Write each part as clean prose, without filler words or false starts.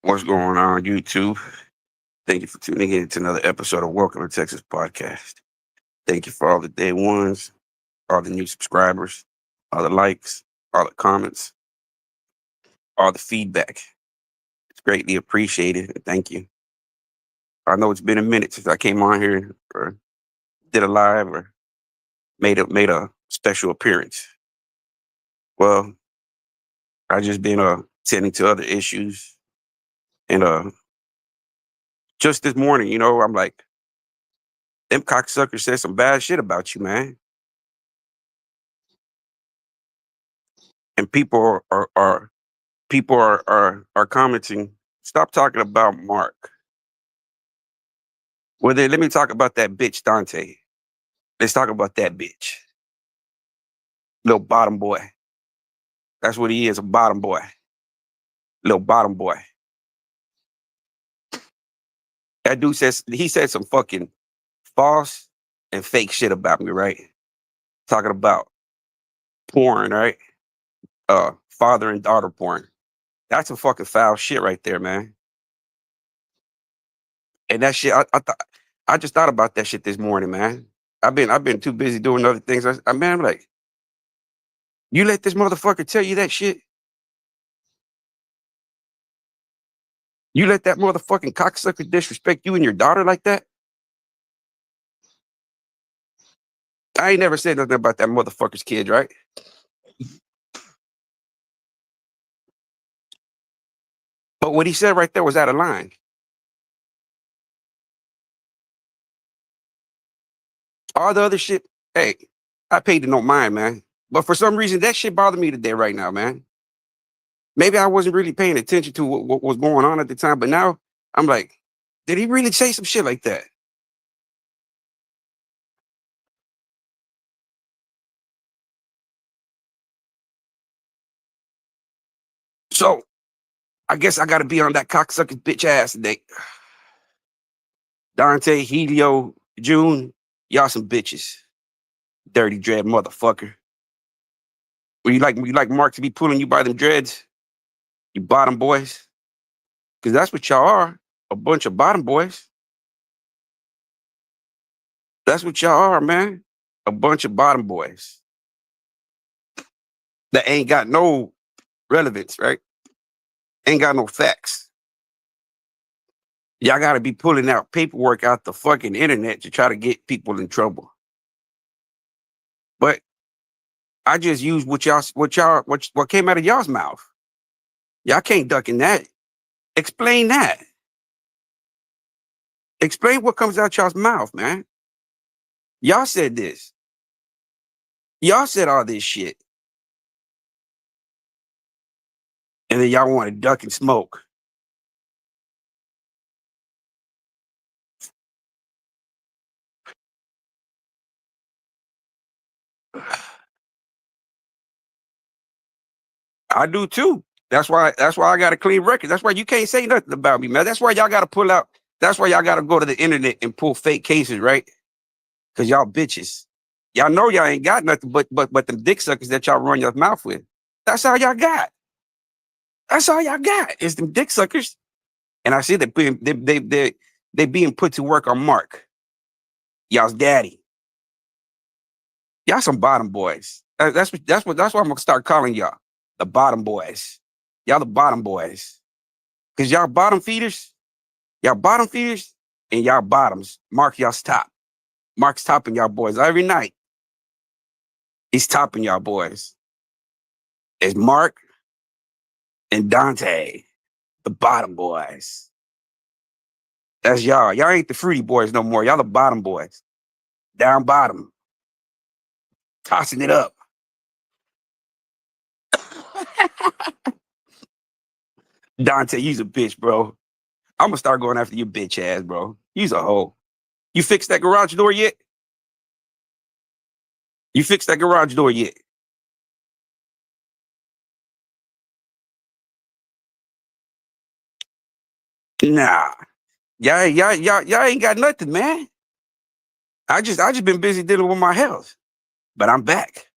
What's going on, YouTube? Thank you for tuning in to another episode of Welcome to Texas Podcast. Thank you for all the day ones, all the new subscribers, all the likes, all the comments, all the feedback. It's greatly appreciated. Thank you. I know it's been a minute since I came on here or did a live or made a special appearance. Well, I just been tending to other issues, and just this morning, I'm like, them cocksuckers said some bad shit about you, man. And people are commenting, stop talking about Mark. Well, then let me talk about that bitch Dante. Let's talk about that bitch. Little bottom boy. That's what he is, a bottom boy. Little bottom boy. That dude he said some fucking false and fake shit about me, right? Talking about porn, right? Father and daughter porn. That's some fucking foul shit right there, man. And that shit, I just thought about that shit this morning, man. I've been too busy doing other things. I'm like, you let this motherfucker tell you that shit? You let that motherfucking cocksucker disrespect you and your daughter like that? I ain't never said nothing about that motherfucker's kids, right? But what he said right there was out of line. All the other shit, hey, I paid to no mind, man. But for some reason, that shit bothered me today right now, man. Maybe I wasn't really paying attention to what was going on at the time, but now I'm like, did he really say some shit like that? So I guess I got to be on that cocksucker's bitch ass today. Dante, Helio, June, y'all some bitches. Dirty dread motherfucker. You like Mark to be pulling you by them dreads? You bottom boys? Because that's what y'all are. A bunch of bottom boys. That's what y'all are, man. A bunch of bottom boys that ain't got no relevance, right? Ain't got no facts. Y'all got to be pulling out paperwork out the fucking internet to try to get people in trouble. But I just use what came out of y'all's mouth. Y'all can't duck in that. Explain that. Explain what comes out y'all's mouth, man. Y'all said this. Y'all said all this shit. And then y'all want to duck and smoke. I do too. That's why I got a clean record. That's why you can't say nothing about me, man. That's why y'all gotta pull out. That's why y'all gotta go to the internet and pull fake cases, right? Cause y'all bitches. Y'all know y'all ain't got nothing but them dick suckers that y'all run your mouth with. That's all y'all got. That's all y'all got is them dick suckers. And I see that they being put to work on Mark, y'all's daddy. Y'all some bottom boys. That's why I'm gonna start calling y'all the bottom boys. Y'all the bottom boys. Cause y'all bottom feeders, and y'all bottoms. Mark y'all's top. Mark's topping y'all boys every night. He's topping y'all boys. It's Mark and Dante, the bottom boys. That's y'all. Y'all ain't the fruity boys no more. Y'all the bottom boys. Down bottom. Tossing it up. Dante, you's a bitch, bro. I'm gonna start going after your bitch ass, bro. You's a hoe. You fixed that garage door yet? You fixed that garage door yet? Nah. Y'all ain't got nothing, man. I just been busy dealing with my health. But I'm back.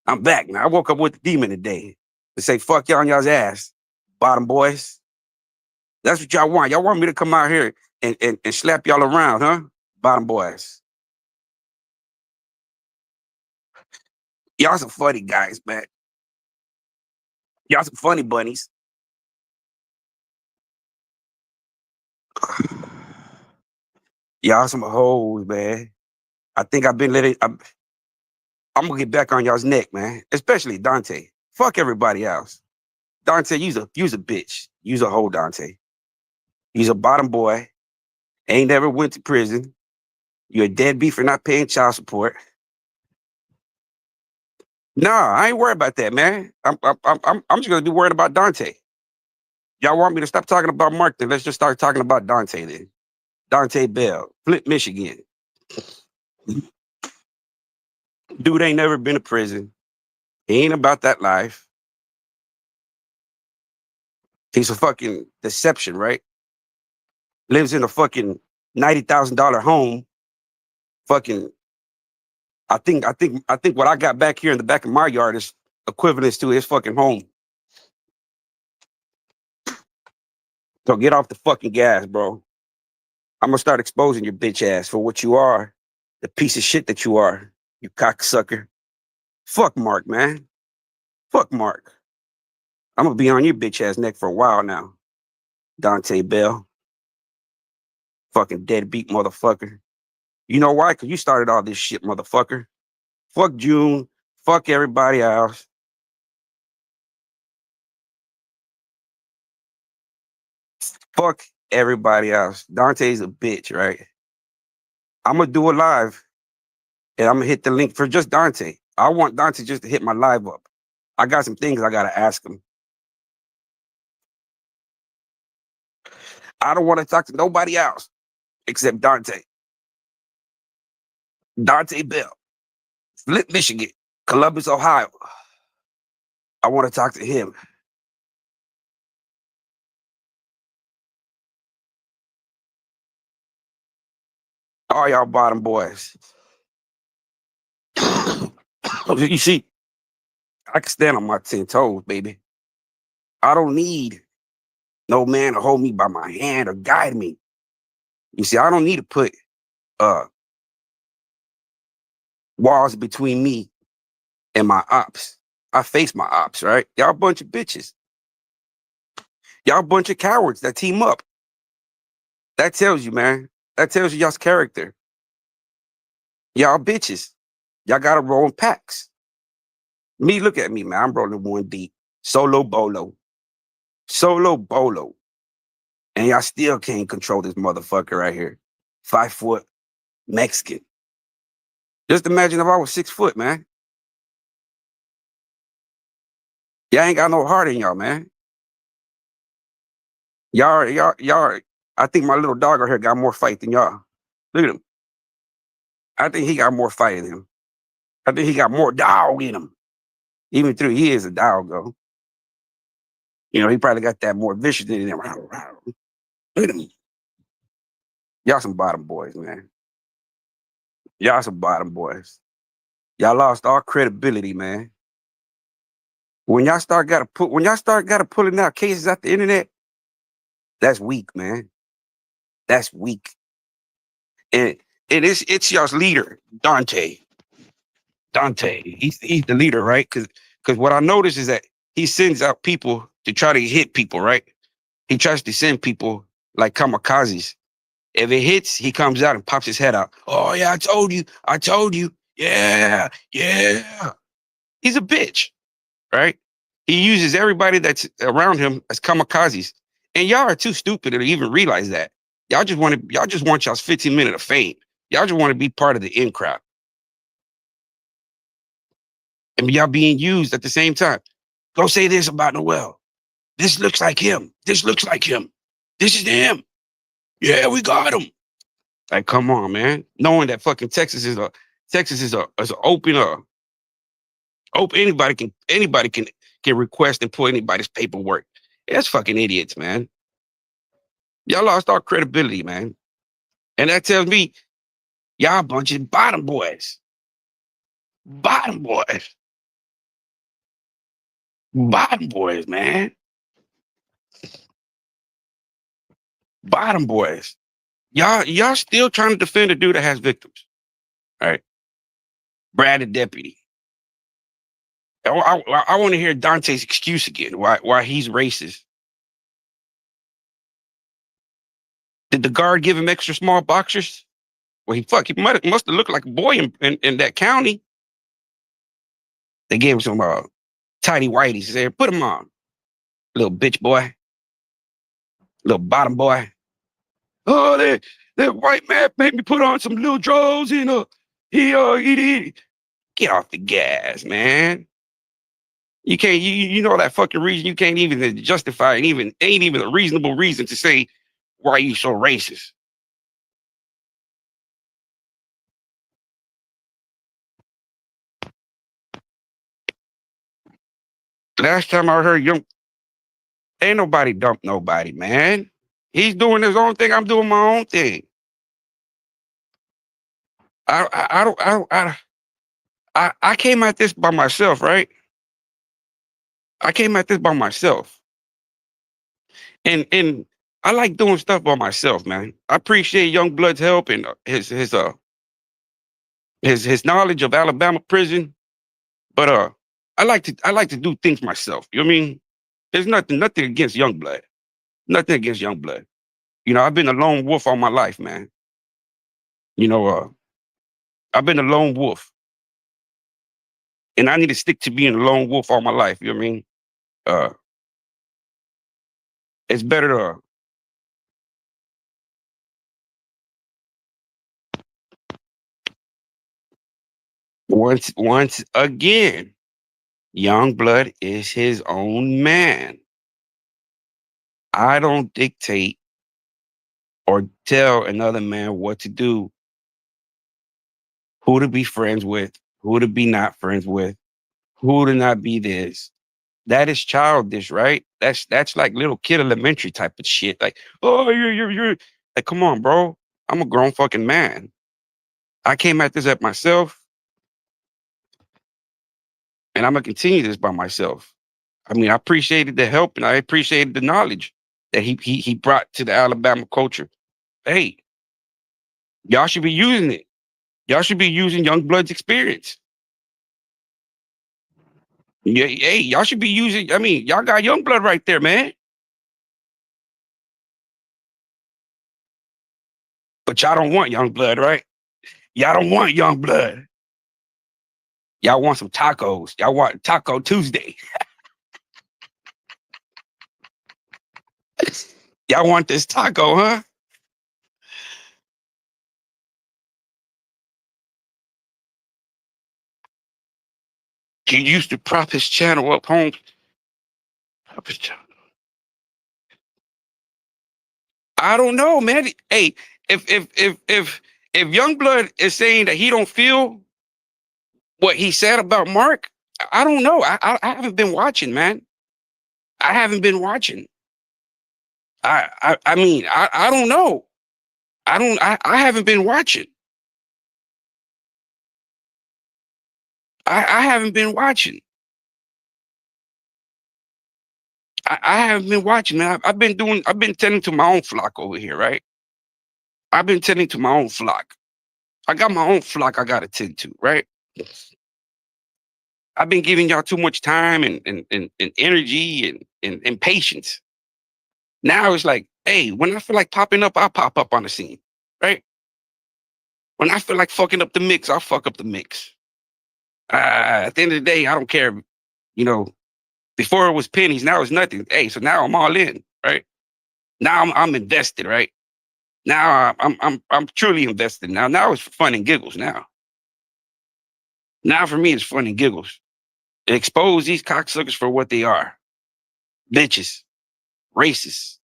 I'm back now. I woke up with the demon today to say fuck y'all on y'all's ass. Bottom boys. That's what y'all want. Y'all want me to come out here and slap y'all around, huh? Bottom boys. Y'all some funny guys, man. Y'all some funny bunnies. Y'all some hoes, man. I think I've been letting. I'm gonna get back on y'all's neck, man. Especially Dante. Fuck everybody else. Dante, you's a bitch. You's a hoe, Dante. You's a bottom boy. Ain't never went to prison. You're a deadbeat for not paying child support. Nah, I ain't worried about that, man. I'm just gonna be worried about Dante. Y'all want me to stop talking about Mark? Then let's just start talking about Dante. Then Dante Bell, Flint, Michigan. Dude ain't never been to prison. He ain't about that life. He's a fucking deception, right? Lives in a fucking $90,000 home. Fucking, I think what I got back here in the back of my yard is equivalent to his fucking home. So get off the fucking gas, bro. I'm gonna start exposing your bitch ass for what you are, the piece of shit that you are, you cocksucker. Fuck Mark, man. Fuck Mark. I'm gonna be on your bitch ass neck for a while now. Dante Bell. Fucking deadbeat motherfucker. You know why? Because you started all this shit, motherfucker. Fuck June. Fuck everybody else. Fuck everybody else. Dante's a bitch, right? I'm gonna do a live and I'm gonna hit the link for just Dante. I want Dante just to hit my live up. I got some things I gotta ask him. I don't want to talk to nobody else except Dante. Dante Bell, Flint, Michigan, Columbus, Ohio. I want to talk to him. All y'all bottom boys. You see, I can stand on my 10 toes, baby. I don't need no man to hold me by my hand or guide me. You see, I don't need to put uh walls between me and my ops. I face my ops, right? Y'all a bunch of bitches. Y'all a bunch of cowards that team up. That tells you, man. That tells you y'all's character. Y'all bitches. Y'all gotta roll in packs. Me, look at me, man. I'm rolling one deep. Solo bolo. Solo bolo. And y'all still can't control this motherfucker right here. 5 foot Mexican. Just imagine if I was 6 foot, man. Y'all ain't got no heart in y'all, man. Y'all. I think my little dog out here got more fight than y'all. Look at him. I think he got more fight in him. I think he got more dog in him. Even though he is a dog, though. You know, he probably got that more vicious in him. Look at him. Y'all some bottom boys, man. Y'all some bottom boys. Y'all lost all credibility, man. When y'all start pulling out cases out the internet, that's weak, man. That's weak. And it's y'all's leader, Dante. Dante. He's the leader, right? Because what I noticed is that he sends out people to try to hit people, right? He tries to send people like kamikazes. If it hits, he comes out and pops his head out. Oh yeah, I told you. I told you. Yeah, yeah. He's a bitch, right? He uses everybody that's around him as kamikazes. And y'all are too stupid to even realize that. Y'all just want y'all's 15 minutes of fame. Y'all just want to be part of the in crowd. And y'all being used at the same time. Go say this about Noel. This looks like him. This looks like him. This is him. Yeah, we got him. Like, come on, man. Knowing that fucking Texas is a open anybody can request and pull anybody's paperwork. That's fucking idiots, man. Y'all lost all credibility, man. And that tells me y'all a bunch of bottom boys. Bottom boys. Bottom boys, man. Bottom boys. Y'all still trying to defend a dude that has victims. All right. Brad the deputy. I want to hear Dante's excuse again. Why he's racist. Did the guard give him extra small boxers? Well, he must have looked like a boy in that county. They gave him some tidy whities. They said, put him on. Little bitch boy. Little bottom boy. Oh, that white man made me put on some little drawers and he get off the gas, man. You can't you know that fucking reason you can't even justify it, ain't even a reasonable reason to say why you so racist. Last time I heard ain't nobody dump nobody, man. He's doing his own thing. I'm doing my own thing. I came at this by myself, right? I came at this by myself. And I like doing stuff by myself, man. I appreciate Youngblood's help and his knowledge of Alabama prison. But I like to do things myself. You know what I mean? There's nothing against Youngblood. Nothing against Youngblood. You know, I've been a lone wolf all my life, man. You know, I've been a lone wolf. And I need to stick to being a lone wolf all my life. You know what I mean? It's better to once again, Youngblood is his own man. I don't dictate or tell another man what to do, who to be friends with, who to be not friends with, who to not be this. That is childish, right? That's like little kid elementary type of shit. Like, oh, you're like, come on, bro. I'm a grown fucking man. I came at this at myself, and I'm gonna continue this by myself. I mean, I appreciated the help and I appreciated the knowledge that he brought to the Alabama culture. Hey, y'all should be using it. Y'all should be using Youngblood's experience. Yeah, hey, y'all should be using. I mean, y'all got Youngblood right there, man. But y'all don't want Youngblood, right? Y'all don't want Youngblood. Y'all want some tacos. Y'all want Taco Tuesday. Y'all want this taco, huh? He used to prop his channel up home. Prop his channel. I don't know, man. Hey, if Youngblood is saying that he don't feel what he said about Mark, I don't know. I haven't been watching, man. I haven't been watching. I mean, I don't know. I haven't been watching. I haven't been watching. I haven't been watching, man. I've been tending to my own flock over here, right? I've been tending to my own flock. I got my own flock I gotta tend to, right? I've been giving y'all too much time and energy and patience. Now it's like, hey, when I feel like popping up, I'll pop up on the scene, right? When I feel like fucking up the mix, I'll fuck up the mix. At the end of the day, I don't care. You know, before it was pennies, now it's nothing. Hey, so now I'm all in, right? Now I'm invested, right? Now I'm truly invested. Now it's fun and giggles. Now for me it's fun and giggles. Expose these cocksuckers for what they are: bitches, racists,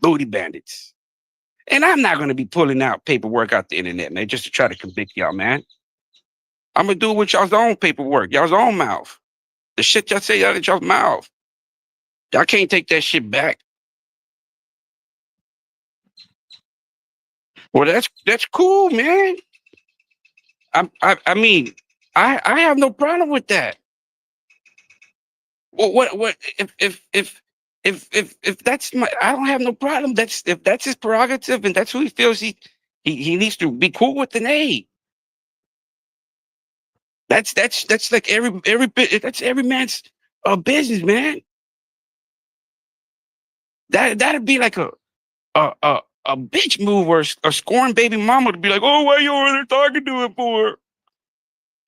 booty bandits. And I'm not going to be pulling out paperwork out the internet, man, just to try to convict y'all, man. I'm going to do it with y'all's own paperwork, y'all's own mouth. The shit y'all say out of y'all's mouth. Y'all can't take that shit back. Well, that's cool, man. I mean, I have no problem with that. Well, what if If that's my, I don't have no problem. That's if that's his prerogative and that's who he feels he needs to be cool with. Then hey, that's like every bit. That's every man's business, man. That'd be like a bitch move or a scorn baby mama to be like, oh, why you over there talking to him for?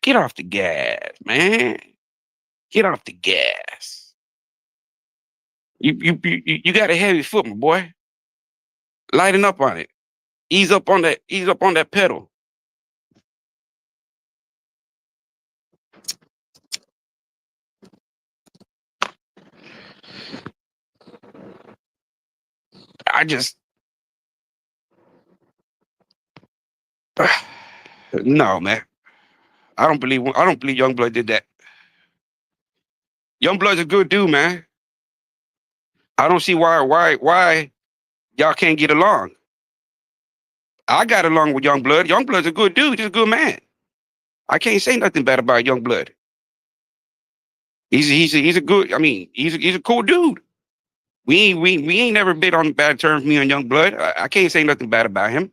Get off the gas, man. Get off the gas. You got a heavy foot, my boy. Lighten up on it. Ease up on that. Ease up on that pedal. I just no, man. I don't believe Youngblood did that. Youngblood's a good dude, man. I don't see why y'all can't get along. I got along with Youngblood. Youngblood's a good dude. He's a good man. I can't say nothing bad about Youngblood. He's a good. I mean, he's a cool dude. We ain't never been on bad terms. Me and Youngblood. I can't say nothing bad about him.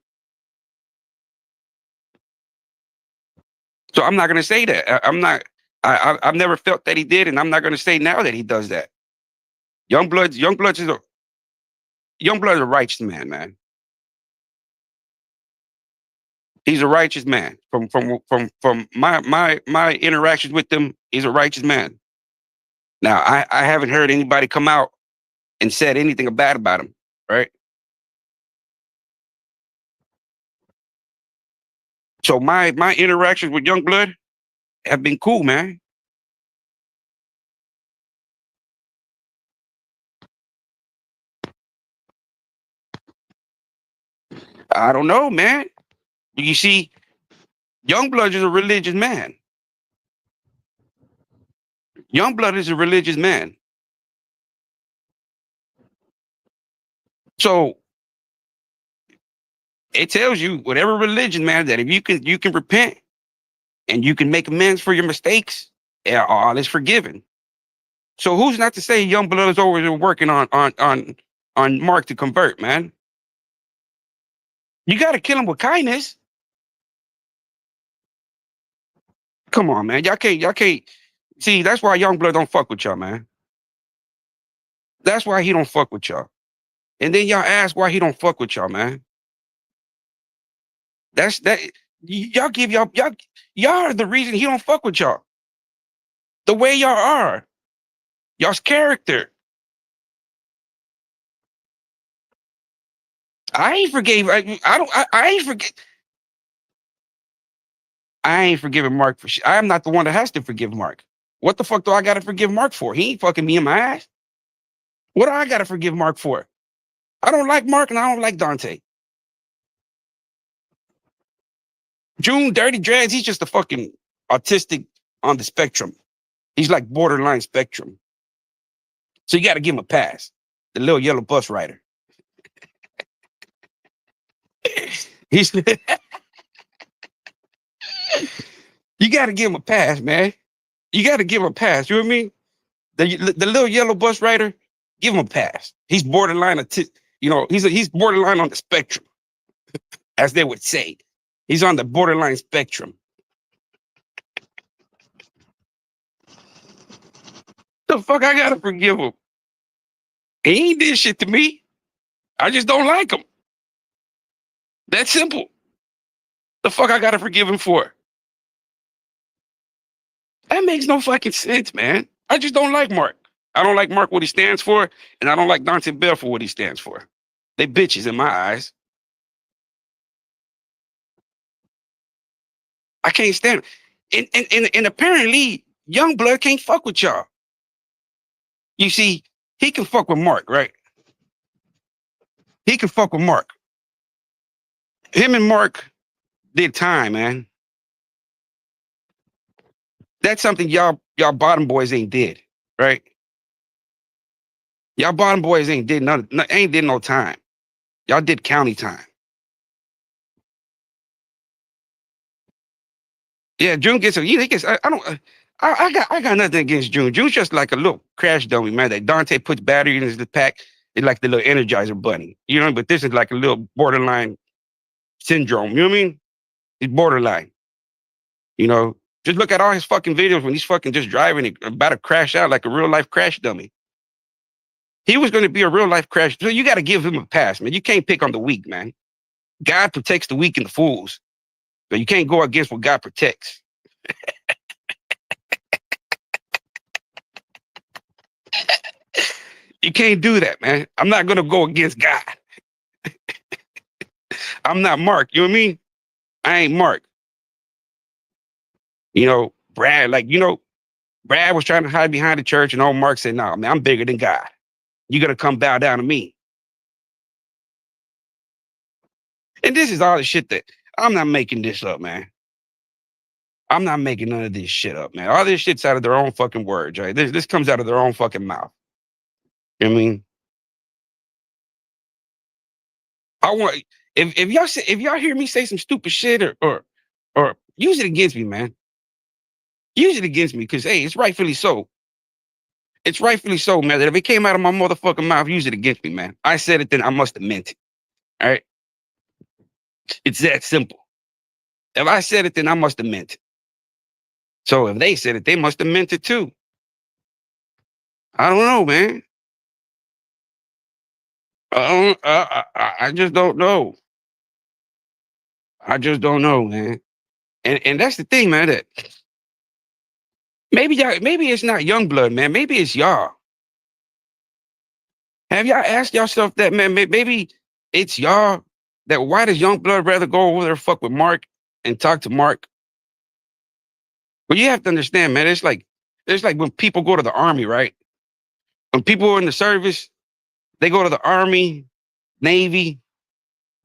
So I'm not gonna say that. I'm not. I've never felt that he did, and I'm not gonna say now that he does that. Youngblood's a righteous man, man. He's a righteous man. From my interactions with him, he's a righteous man. Now I haven't heard anybody come out and said anything bad about him, right? So my interactions with Youngblood have been cool, man. I don't know, man. You see, Youngblood is a religious man. Youngblood is a religious man. So it tells you whatever religion, man, that if you can repent and you can make amends for your mistakes, yeah, all is forgiven. So who's not to say Youngblood is always working on Mark to convert, man? You got to kill him with kindness. Come on, man. Y'all can't. See, that's why Youngblood don't fuck with y'all, man. That's why he don't fuck with y'all. And then y'all ask why he don't fuck with y'all, man. That's that. Y'all give y'all are the reason he don't fuck with y'all. The way y'all are, y'all's character. I ain't forgave. I don't. I ain't forget. I ain't forgiving Mark for shit. I am not the one that has to forgive Mark. What the fuck do I got to forgive Mark for? He ain't fucking me in my ass. What do I got to forgive Mark for? I don't like Mark and I don't like Dante. June Dirty Dreads, he's just a fucking autistic on the spectrum. He's like borderline spectrum. So you got to give him a pass. The little yellow bus rider. He's you got to give him a pass, man. You got to give him a pass. You know what I mean? The little yellow bus rider, give him a pass. He's borderline he's borderline on the spectrum, as they would say. He's on the borderline spectrum. The fuck I gotta forgive him? He ain't did shit to me. I just don't like him. That's simple. The fuck I gotta forgive him for? That makes no fucking sense, man. I just don't like Mark. I don't like Mark what he stands for, and I don't like Dante Bell for what he stands for. They bitches in my eyes. I can't stand it. And apparently, Youngblood can't fuck with y'all. You see, he can fuck with Mark, right? He can fuck with Mark. Him and Mark did time, man. That's something y'all bottom boys ain't did, right? Y'all bottom boys ain't did ain't did no time. Y'all did county time. Yeah, June gets he gets. I don't. I got nothing against June. June's just like a little crash dummy, man. That Dante puts battery in his pack. It's like the little Energizer bunny, you know. But this is like a little borderline syndrome. You know what I mean? It's borderline. You know, just look at all his fucking videos when he's fucking just driving and about to crash out like a real life crash dummy. He was going to be a real life crash. So you got to give him a pass, man. You can't pick on the weak, man. God protects the weak and the fools, but you can't go against what God protects. You can't do that, man. I'm not going to go against God. I'm not Mark. You know what I mean? I ain't Mark. You know, Brad, like, you know, Brad was trying to hide behind the church, and old Mark said, no, man, I'm bigger than God. You got to come bow down to me. And this is all the shit that I'm not making this up, man. I'm not making none of this shit up, man. All this shit's out of their own fucking words, right? This comes out of their own fucking mouth. You know what I mean? I want if y'all hear me say some stupid shit or use it against me, man. Use it against me, because hey, it's rightfully so. It's rightfully so, man. That if it came out of my motherfucking mouth, use it against me, man. I said it, then I must have meant it. All right. It's that simple. If I said it, then I must have meant it. So if they said it, they must have meant it too. I don't know, man. I just don't know. I just don't know, man. And that's the thing, man. That maybe it's not young blood, man. Maybe it's y'all. Have y'all asked yourself that, man? Maybe it's y'all. That why does young blood rather go over there fuck with Mark and talk to Mark? Well, you have to understand, man. It's like when people go to the army, right? When people are in the service, they go to the army, navy.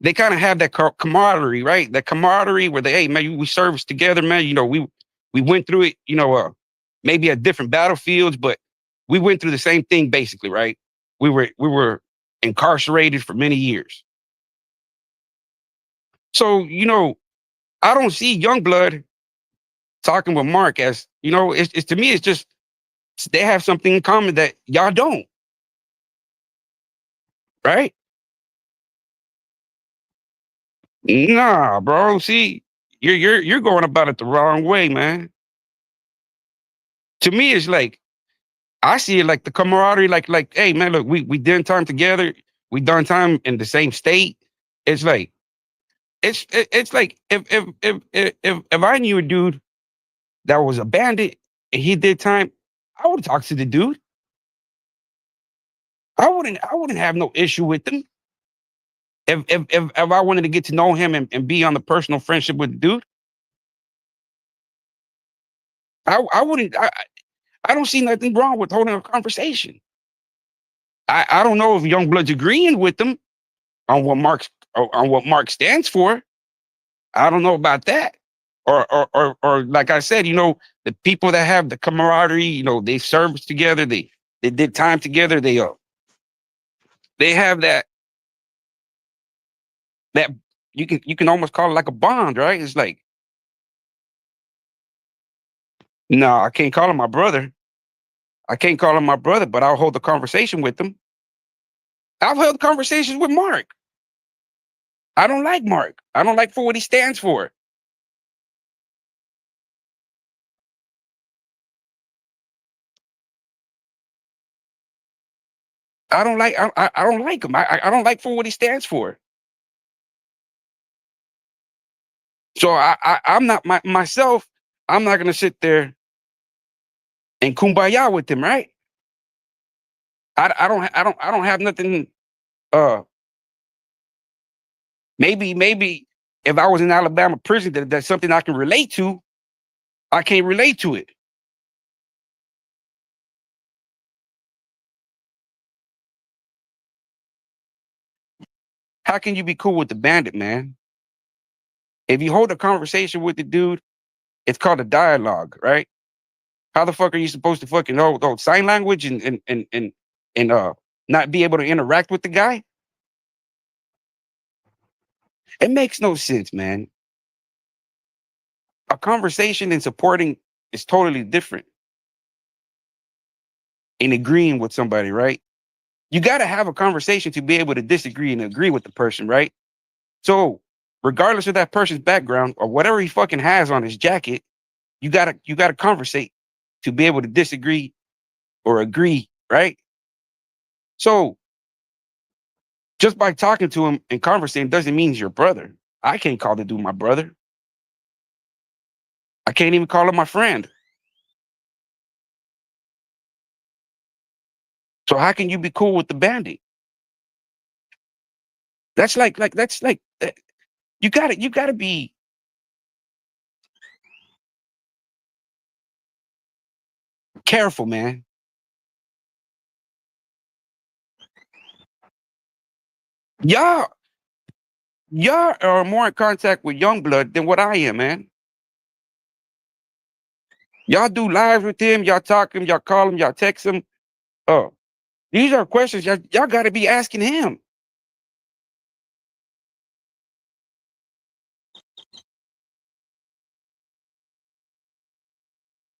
They kind of have that camaraderie, right? That camaraderie where they, hey, man, we service together, man. You know, we went through it. You know, maybe at different battlefields, but we went through the same thing basically, right? We were incarcerated for many years. So, you know, I don't see Youngblood talking with Mark as, you know, it's to me, it's just they have something in common that y'all don't, right? Nah, bro. See, you're going about it the wrong way, man. To me, it's like I see it like the camaraderie, like, hey, man, look, we done time together, we done time in the same state. It's like it's like if I knew a dude that was a bandit and he did time, I would talk to the dude. I wouldn't have no issue with him. If I wanted to get to know him and be on the personal friendship with the dude, I wouldn't I don't see nothing wrong with holding a conversation. I don't know if Youngblood's agreeing with them on what Mark stands for. I don't know about that. Or like I said, you know, the people that have the camaraderie, you know, they service together, they did time together, they have that you can almost call it like a bond, right? It's like, no, I can't call him my brother. I can't call him my brother, but I'll hold the conversation with him. I've held conversations with Mark. I don't like Mark. I don't like for what he stands for. I don't like him. I don't like for what he stands for. So I'm not myself. I'm not gonna sit there and kumbaya with him, right? I don't have nothing. Uh, maybe if I was in Alabama prison, that's something I can relate to. I can't relate to it. How can you be cool with the bandit, man? If you hold a conversation with the dude, it's called a dialogue, right? How the fuck are you supposed to fucking know sign language and not be able to interact with the guy? It makes no sense, man. A conversation and supporting is totally different in agreeing with somebody, right? You got to have a conversation to be able to disagree and agree with the person, right? So, regardless of that person's background or whatever he fucking has on his jacket, you gotta conversate to be able to disagree or agree, right? So, just by talking to him and conversating doesn't mean he's your brother. I can't call the dude my brother. I can't even call him my friend. So how can you be cool with the bandit? That's like you gotta be careful, man. Y'all y'all are more in contact with Youngblood than what I am, man. Y'all do lives with him, y'all talk him, y'all call him, y'all text him. Oh, these are questions y'all gotta be asking him.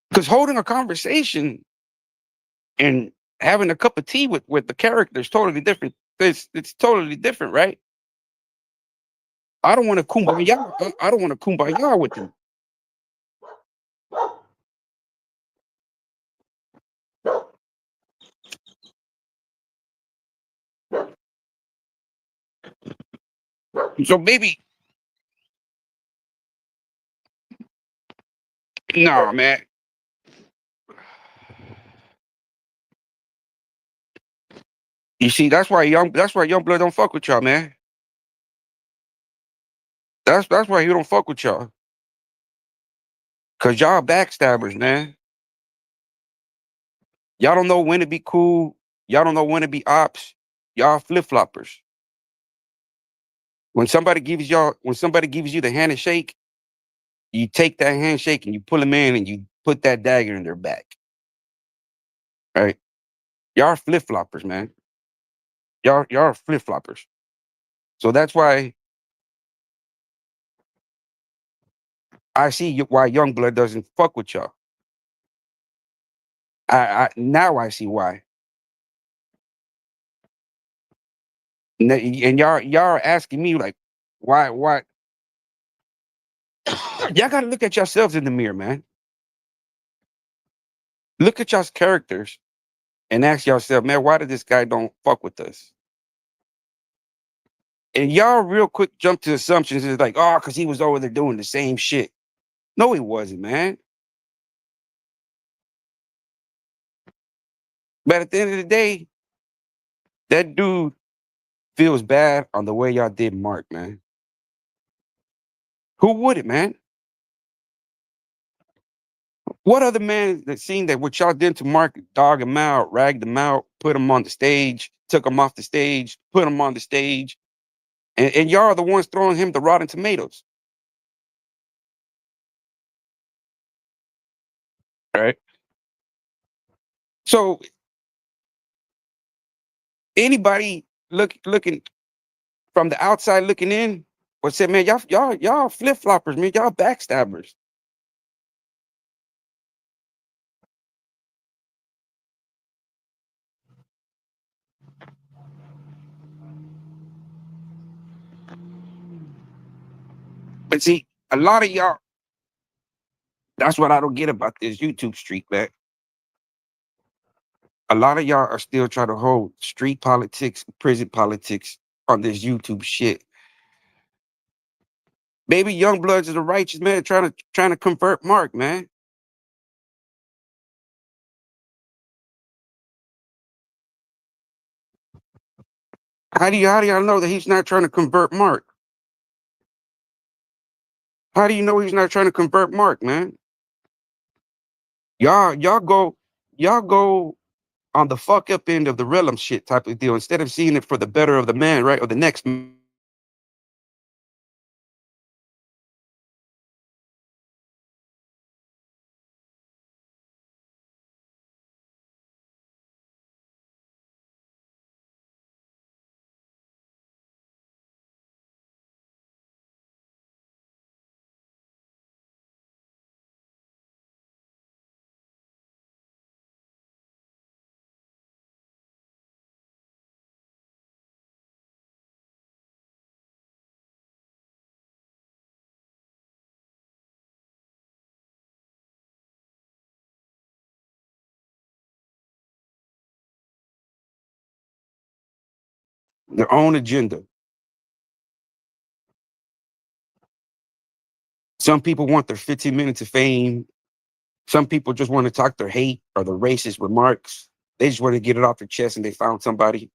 Because holding a conversation and having a cup of tea with the character is totally different. It's totally different, right? I don't want to kumbaya. I don't want to kumbaya with them. So maybe no, man. You see, that's why young blood don't fuck with y'all, man. That's why he don't fuck with y'all. Cause y'all backstabbers, man. Y'all don't know when to be cool. Y'all don't know when to be ops. Y'all flip floppers. When somebody gives you the handshake, you take that handshake and you pull them in and you put that dagger in their back. Right? Y'all are flip floppers, man. Y'all are flip floppers. So that's why I see why Youngblood doesn't fuck with y'all. I now I see why. And y'all are asking me like, why? Y'all got to look at yourselves in the mirror, man. Look at y'all's characters and ask yourself, man, why did this guy don't fuck with us? And y'all real quick jump to assumptions. It's like, oh, because he was over there doing the same shit. No, he wasn't, man. But at the end of the day, that dude feels bad on the way y'all did Mark, man. Who would it, man? What other man that seen that what y'all did to Mark, dog him out, ragged him out, put him on the stage, took him off the stage, put him on the stage, and y'all are the ones throwing him the rotten tomatoes, right? So anybody looking from the outside looking in would say, man, y'all flip floppers, man, y'all backstabbers. But see, a lot of y'all, that's what I don't get about this YouTube street, man. A lot of y'all are still trying to hold street politics, prison politics on this YouTube shit. Maybe Youngbloods is a righteous man trying to convert Mark, man. How do y'all know that he's not trying to convert Mark? How do you know he's not trying to convert Mark, man? Y'all go on the fuck up end of the realm shit type of deal instead of seeing it for the better of the man, right? Or the next Their own agenda. Some people want their 15 minutes of fame. Some people just want to talk their hate or the racist remarks. They just want to get it off their chest and they found somebody.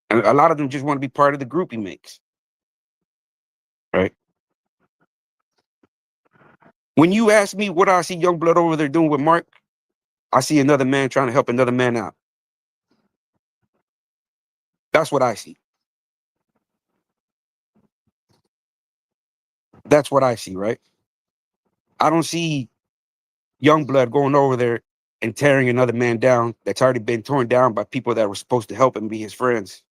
And a lot of them just want to be part of the group he makes. Right? When you ask me what I see Youngblood over there doing with Mark, I see another man trying to help another man out. That's what I see. That's what I see, right? I don't see Youngblood going over there and tearing another man down that's already been torn down by people that were supposed to help him be his friends,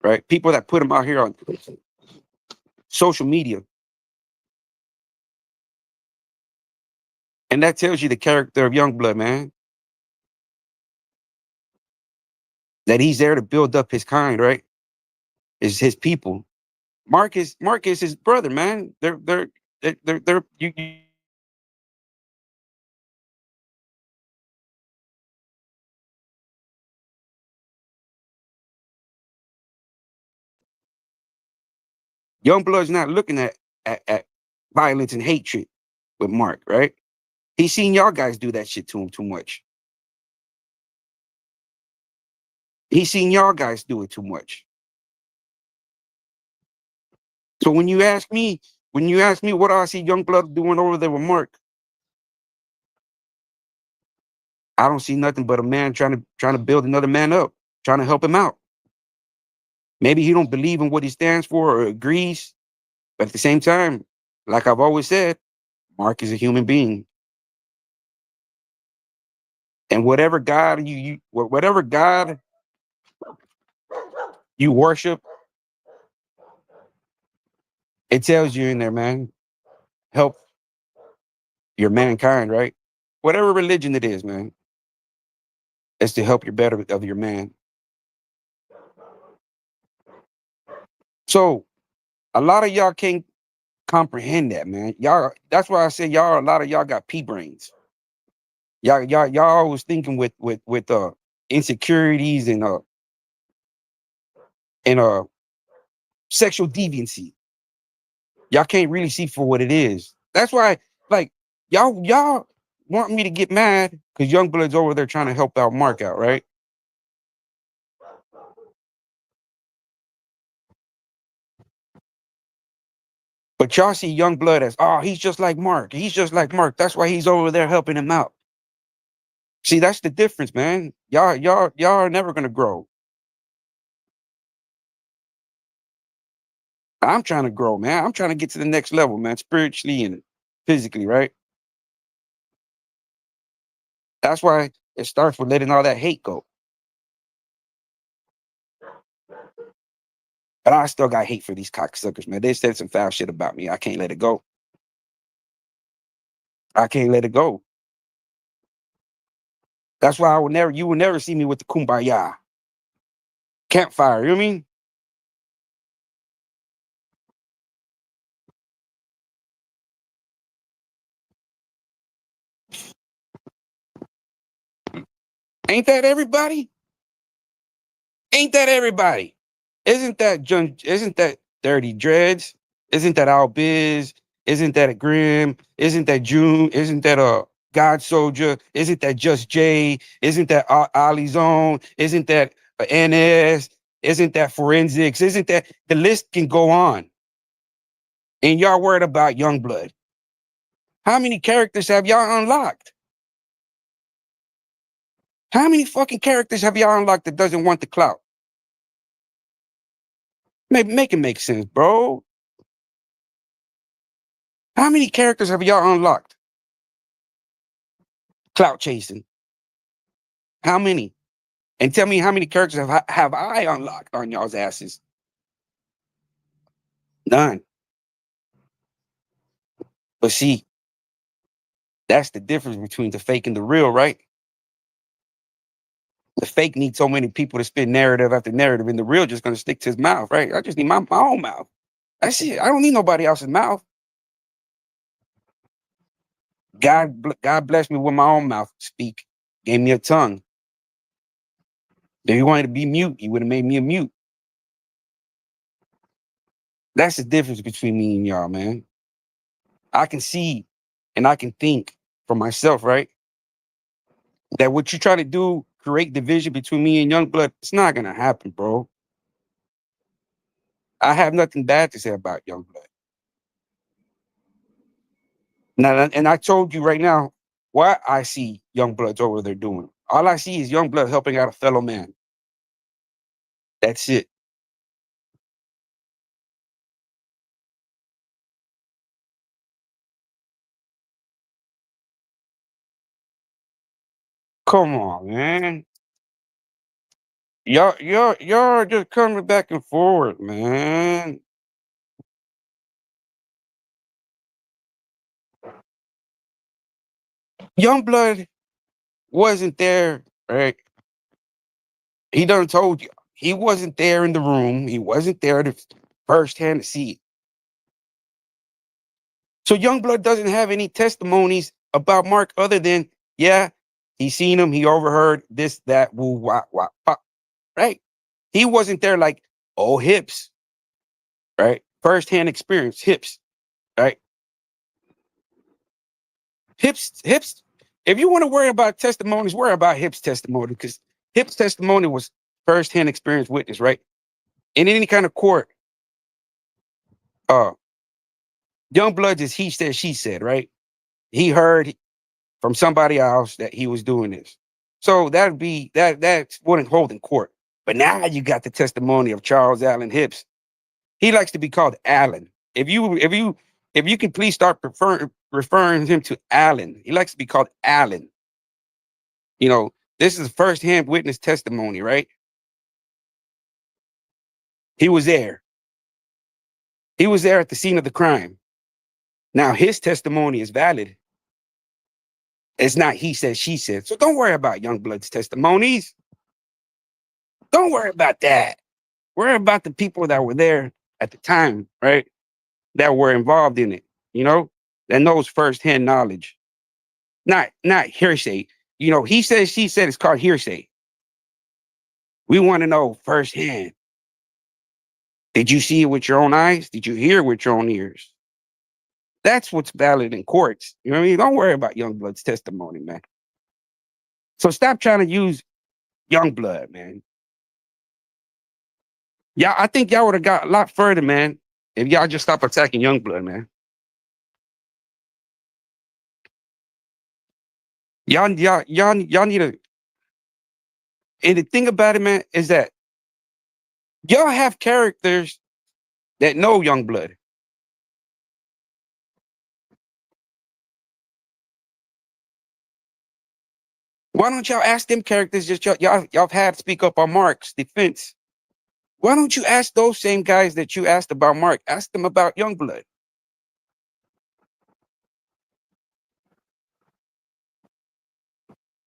right? People that put him out here on social media. And that tells you the character of Youngblood, man. That he's there to build up his kind, right? Is his people. Mark is his brother, man. They're Youngblood's not looking at violence and hatred with Mark, right? He's seen y'all guys do that shit to him too much. He's seen y'all guys do it too much. So when you ask me what I see Youngblood doing over there with Mark, I don't see nothing but a man trying to build another man up, trying to help him out. Maybe he don't believe in what he stands for or agrees, but at the same time, like I've always said, Mark is a human being. And whatever God whatever God you worship, it tells you in there, man, help your mankind, right? Whatever religion it is, man, it's to help your better of your man. So a lot of y'all can't comprehend that, man. Y'all, that's why I said y'all, a lot of y'all got pea brains. Y'all always thinking with insecurities and sexual deviancy. Y'all can't really see for what it is. That's why, like, y'all want me to get mad because Youngblood's over there trying to help out Mark out, right? But y'all see Youngblood as, oh, he's just like Mark. He's just like Mark. That's why he's over there helping him out. See, that's the difference, man. Y'all are never gonna grow. I'm trying to grow, man. I'm trying to get to the next level, man, spiritually and physically, right? That's why it starts with letting all that hate go. But I still got hate for these cocksuckers, man. They said some foul shit about me. I can't let it go. I can't let it go. That's why you will never see me with the kumbaya campfire. You know what I mean? Ain't that everybody? Ain't that everybody? Isn't that Dirty Dreads? Isn't that Al Biz? Isn't that a Grim? Isn't that June? Isn't that a God Soldier? Isn't that Just Jay? Isn't that Ali Zone? Isn't that NS? Isn't that Forensics? Isn't that the list can go on? And y'all worried about Youngblood. How many characters have y'all unlocked? How many fucking characters have y'all unlocked that doesn't want the clout? Make it make sense, bro. How many characters have y'all unlocked? Clout chasing. How many? And tell me how many characters have I unlocked on y'all's asses? None. But see, that's the difference between the fake and the real, right? The fake needs so many people to spin narrative after narrative, and the real just gonna stick to his mouth, right? I just need my own mouth. That's it. I don't need nobody else's mouth. God blessed me with my own mouth to speak. Gave me a tongue. If he wanted to be mute, he would have made me a mute. That's the difference between me and y'all, man. I can see and I can think for myself, right? That what you try to do, create division between me and Youngblood, it's not gonna happen, bro. I have nothing bad to say about Youngblood. Now, and I told you right now what I see Youngbloods over there doing. All I see is Youngblood helping out a fellow man. That's it. Come on, man. Y'all are just coming back and forward, man. Youngblood wasn't there, right? He done told you he wasn't there in the room. He wasn't there to firsthand to see it. So Youngblood doesn't have any testimonies about Mark other than, yeah, he seen him, he overheard this, that, woo, wah, wah, pop, right? He wasn't there like, oh, hips, right? Firsthand experience, hips, right? Hips. If you want to worry about testimonies, worry about hips testimony because hips testimony was firsthand experience witness, right? In any kind of court, uh, Youngblood is he said, she said, right? He heard from somebody else that he was doing this. So that'd be that wouldn't hold in court. But now you got the testimony of Charles Allen Hips. He likes to be called Allen. If you can please start referring him to Allen. He likes to be called Allen. You know, this is firsthand witness testimony, right? He was there. He was there at the scene of the crime. Now his testimony is valid. It's not he said, she said. So don't worry about Youngblood's testimonies. Don't worry about that. Worry about the people that were there at the time, right? That were involved in it, that knows firsthand knowledge, not hearsay. He said, she said, it's called hearsay. We want to know firsthand. Did you see it with your own eyes? Did you hear it with your own ears? That's what's valid in courts. You know what I mean? Don't worry about Youngblood's testimony, man. So stop trying to use Youngblood, man. Yeah, I think y'all would have got a lot further, man, if y'all just stop attacking Youngblood, man. Y'all need to. And the thing about it, man, is that y'all have characters that know Youngblood. Why don't y'all ask them characters just y'all have had speak up on Mark's defense? Why don't you ask those same guys that you asked about Mark? Ask them about Youngblood.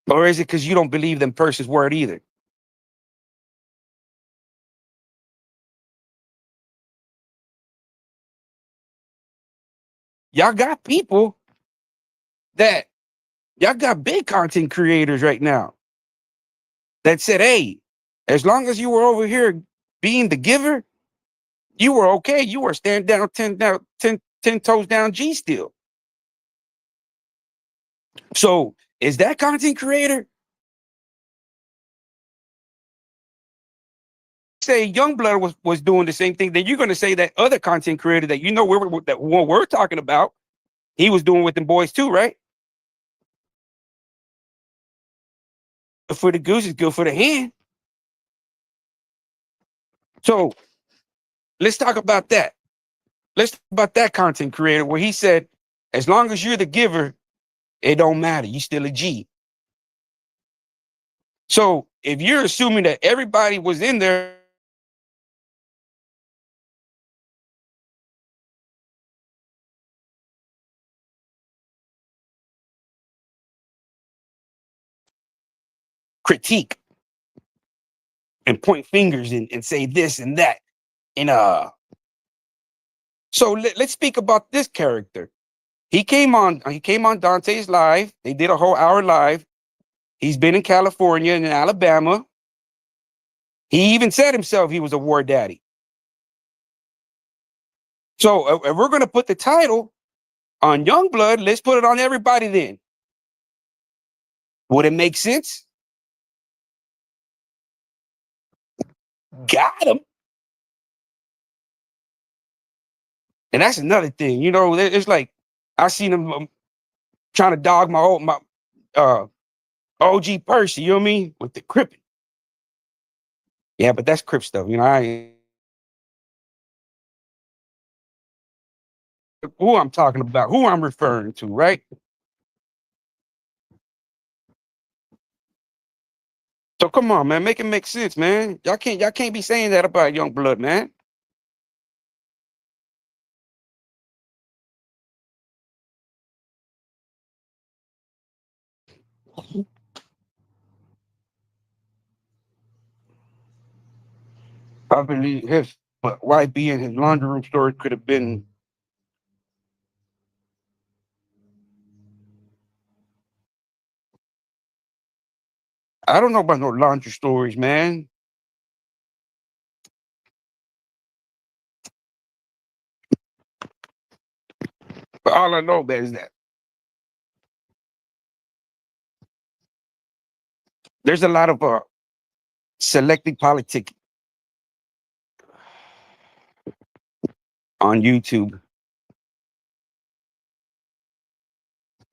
Or is it because you don't believe them person's word either? Y'all got people that y'all got big content creators right now that said, hey, as long as you were over here being the giver, you were okay. You were stand down 10 toes down G still. So is that content creator? Say Youngblood was doing the same thing, then you're going to say that other content creator that that what we're talking about, he was doing with them boys too, right? Good for the goose is good for the hen. So let's talk about that. Let's talk about that content creator where he said, as long as you're the giver, it don't matter. You still a G. So if you're assuming that everybody was in there critique and point fingers and say this and that, and so let's speak about this character. He came on Dante's live. They did a whole hour live. He's been in California and in Alabama. He even said himself he was a war daddy. So if we're gonna put the title on Youngblood, let's put it on everybody then. Would it make sense? Got him. And that's another thing, you know. It's like I seen him trying to dog my OG Percy, you know what I mean, with the Crip. Yeah, but that's Crip stuff, you know. Who I'm talking about, who I'm referring to, right? So come on, man, make it make sense, man. Y'all can't be saying that about Youngblood, man. I believe his YB and his laundry room story could have been. I don't know about no laundry stories, man. But all I know is that there's a lot of selective politics on YouTube.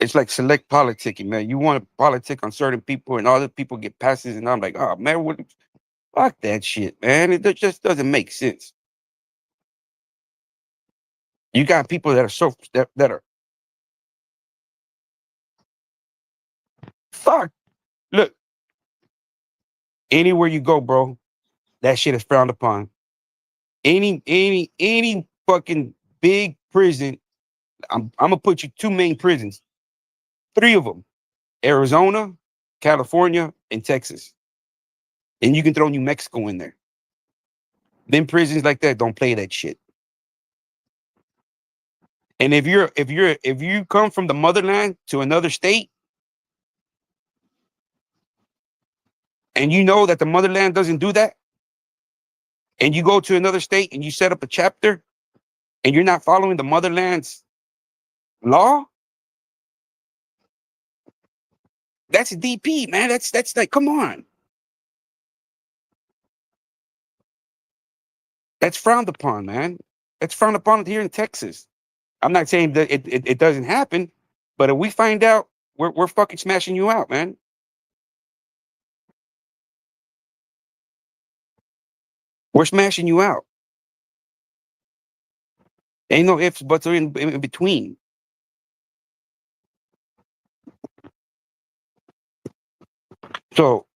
It's like select politicking, man. You want to politic on certain people, and other people get passes, and I'm like, oh man, what? Fuck that shit, man. Just doesn't make sense. You got people that are that are fuck. Look, anywhere you go, bro, that shit is frowned upon. Any fucking big prison. I'm gonna put you two main prisons, three of them: Arizona, California, and Texas. And you can throw New Mexico in there. Then prisons like that don't play that shit. And if you come from the motherland to another state, and you know that the motherland doesn't do that, and you go to another state and you set up a chapter, and you're not following the motherland's law, that's a DP, man. That's like, come on, that's frowned upon, man. That's frowned upon here in Texas. I'm not saying that it doesn't happen, but if we find out, we're fucking smashing you out, man. We're smashing you out. Ain't no ifs, buts, or in between. So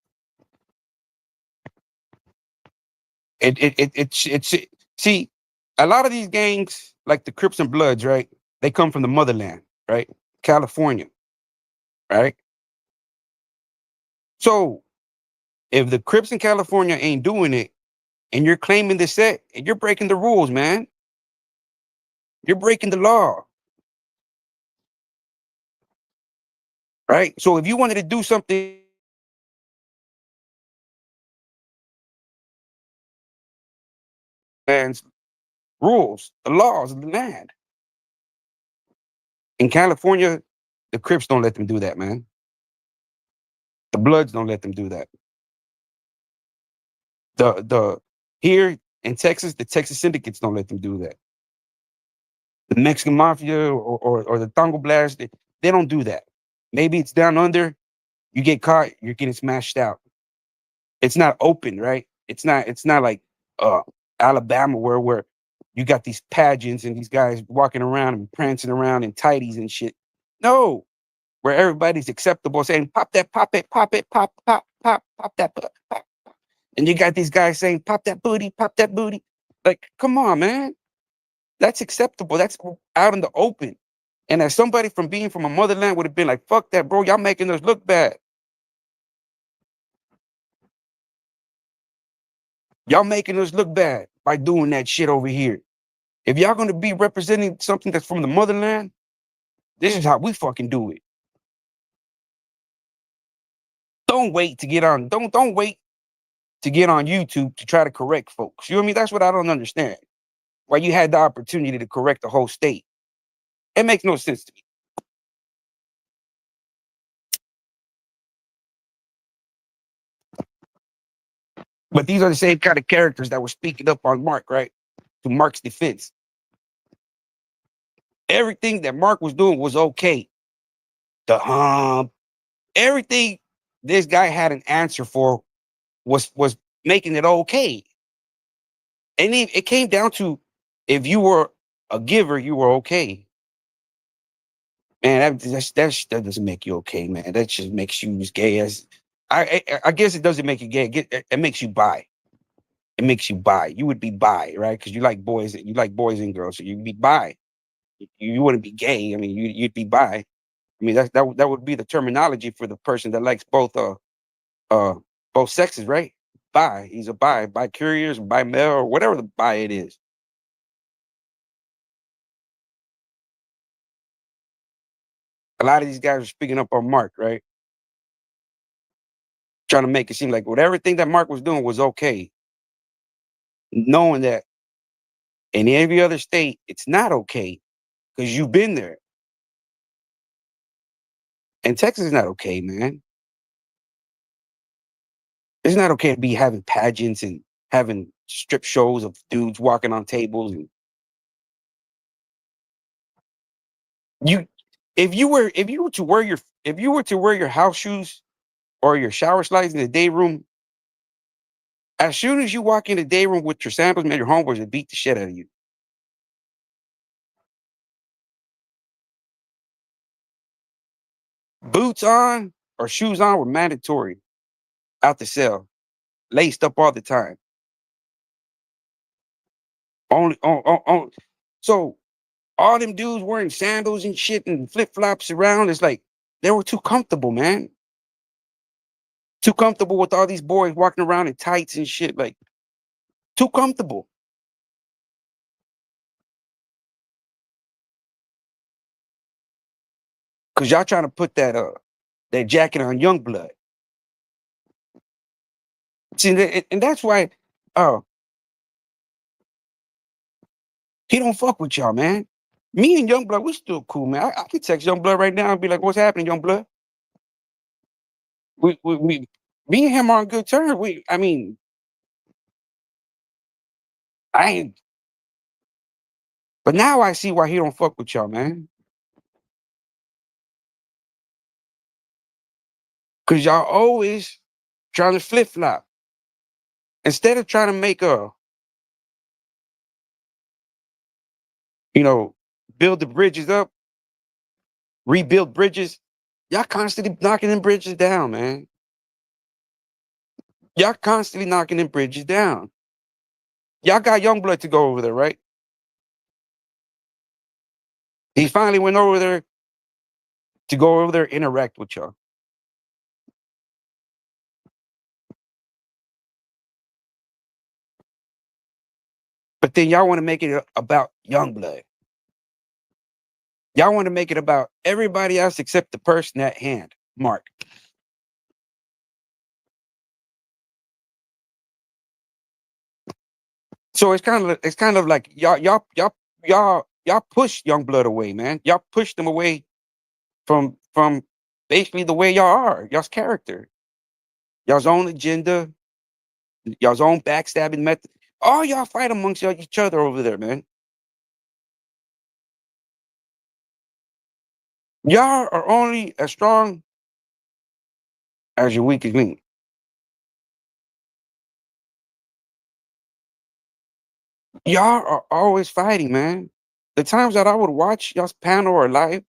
it's see, a lot of these gangs, like the Crips and Bloods, right? They come from the motherland, right? California, right? So if the Crips in California ain't doing it, and you're claiming the set, and you're breaking the rules, man. You're breaking the law, right? So if you wanted to do something, and rules, the laws of the land. In California, the Crips don't let them do that, man. The Bloods don't let them do that. The here in Texas, the Texas syndicates don't let them do that. The Mexican mafia or the Tango Blast, they don't do that. Maybe it's down under, you get caught, you're getting smashed out. It's not open, right? It's not like uh Alabama where you got these pageants and these guys walking around and prancing around in tighties and shit. No, where everybody's acceptable saying pop that, pop it, pop it, pop that, pop. And you got these guys saying pop that booty, pop that booty. Like, come on, man. That's acceptable. That's out in the open. And as somebody from being from a motherland would have been like, fuck that, bro. Y'all making us look bad. Y'all making us look bad by doing that shit over here. If y'all gonna be representing something that's from the motherland, this is how we fucking do it. Don't wait to get on. Don't wait to get on YouTube to try to correct folks. You know what I mean? That's what I don't understand. while you had the opportunity to correct the whole state. It makes no sense to me. But these are the same kind of characters that were speaking up on Mark, right? To Mark's defense. Everything that Mark was doing was okay. The everything this guy had an answer for was making it okay. And it came down to, if you were a giver, you were okay. Man, that doesn't make you okay, man. That just makes you as gay as I guess it doesn't make you gay. It makes you bi. It makes you bi. You would be bi, right? Because you like boys. You like boys and girls, so you'd be bi. You wouldn't be gay. I mean, you'd be bi. I mean, that would be the terminology for the person that likes uh both sexes, right? Bi. He's a bi curious, bi male, or whatever the bi it is. A lot of these guys are speaking up on Mark, right? Trying to make it seem like everything that Mark was doing was okay, knowing that in every other state it's not okay because you've been there. And Texas is not okay, man. It's not okay to be having pageants and having strip shows of dudes walking on tables. And you, if you were to wear your house shoes or your shower slides in the day room, as soon as you walk in the day room with your sandals, man, your homeboys will beat the shit out of you. Boots on or shoes on were mandatory out the cell, laced up all the time. Only on. So all them dudes wearing sandals and shit and flip flops around, it's like they were too comfortable, man. Too comfortable with all these boys walking around in tights and shit, like too comfortable. Cause y'all trying to put that jacket on young blood. See, and that's why uh he don't fuck with y'all, man. Me and Young Blood, we still cool, man. I can text Young Blood right now and be like, "What's happening, Young Blood?" We me and him are on good terms. I mean, I ain't. But now I see why he don't fuck with y'all, man. Cause y'all always trying to flip flop instead of trying to make you know, build the bridges up, rebuild bridges. Y'all constantly knocking them bridges down, man. Y'all constantly knocking them bridges down. Y'all got Young Blood to go over there, right? He finally went over there to go over there, interact with y'all. But then y'all want to make it about Youngblood. Y'all want to make it about everybody else except the person at hand, Mark. So it's kind of like y'all push Youngblood away, man. Y'all push them away from basically the way y'all are, y'all's character, y'all's own agenda, y'all's own backstabbing method. All y'all fight amongst each other over there, man. Y'all are only as strong as your weakest link. Y'all are always fighting, man. The times that I would watch y'all's panel or live,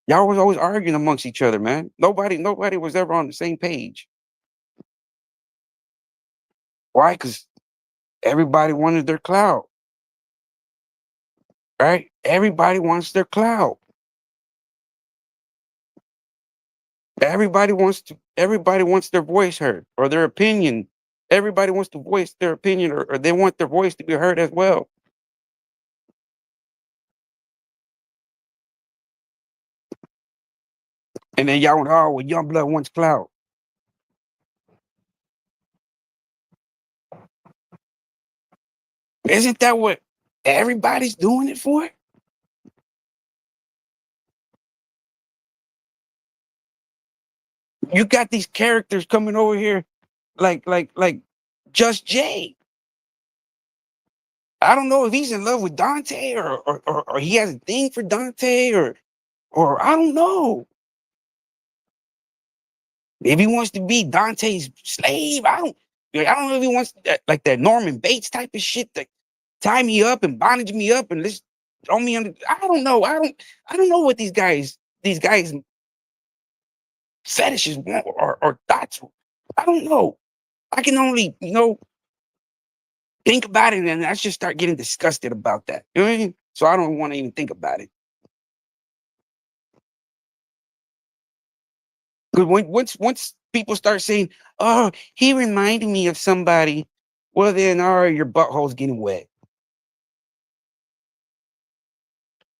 y'all was always arguing amongst each other, man. Nobody was ever on the same page. Why? Because everybody wanted their clout, right? Everybody wants their clout. Everybody wants their voice heard or their opinion. Everybody wants to voice their opinion or they want their voice to be heard as well. And then y'all went, oh, well, Young Blood wants clout. Isn't that what everybody's doing it for? You got these characters coming over here like Just Jay. I don't know if he's in love with Dante or he has a thing for Dante or I don't know. If he wants to be Dante's slave, I don't know if he wants that like that Norman Bates type of shit that tie me up and bondage me up and let's throw me under. I don't know. I don't know what these guys fetishes want or thoughts. I don't know. I can only think about it and I just start getting disgusted about that. You know what I mean? So I don't want to even think about it. Because once people start saying, "Oh, he reminded me of somebody," well then, all right, your butthole's getting wet.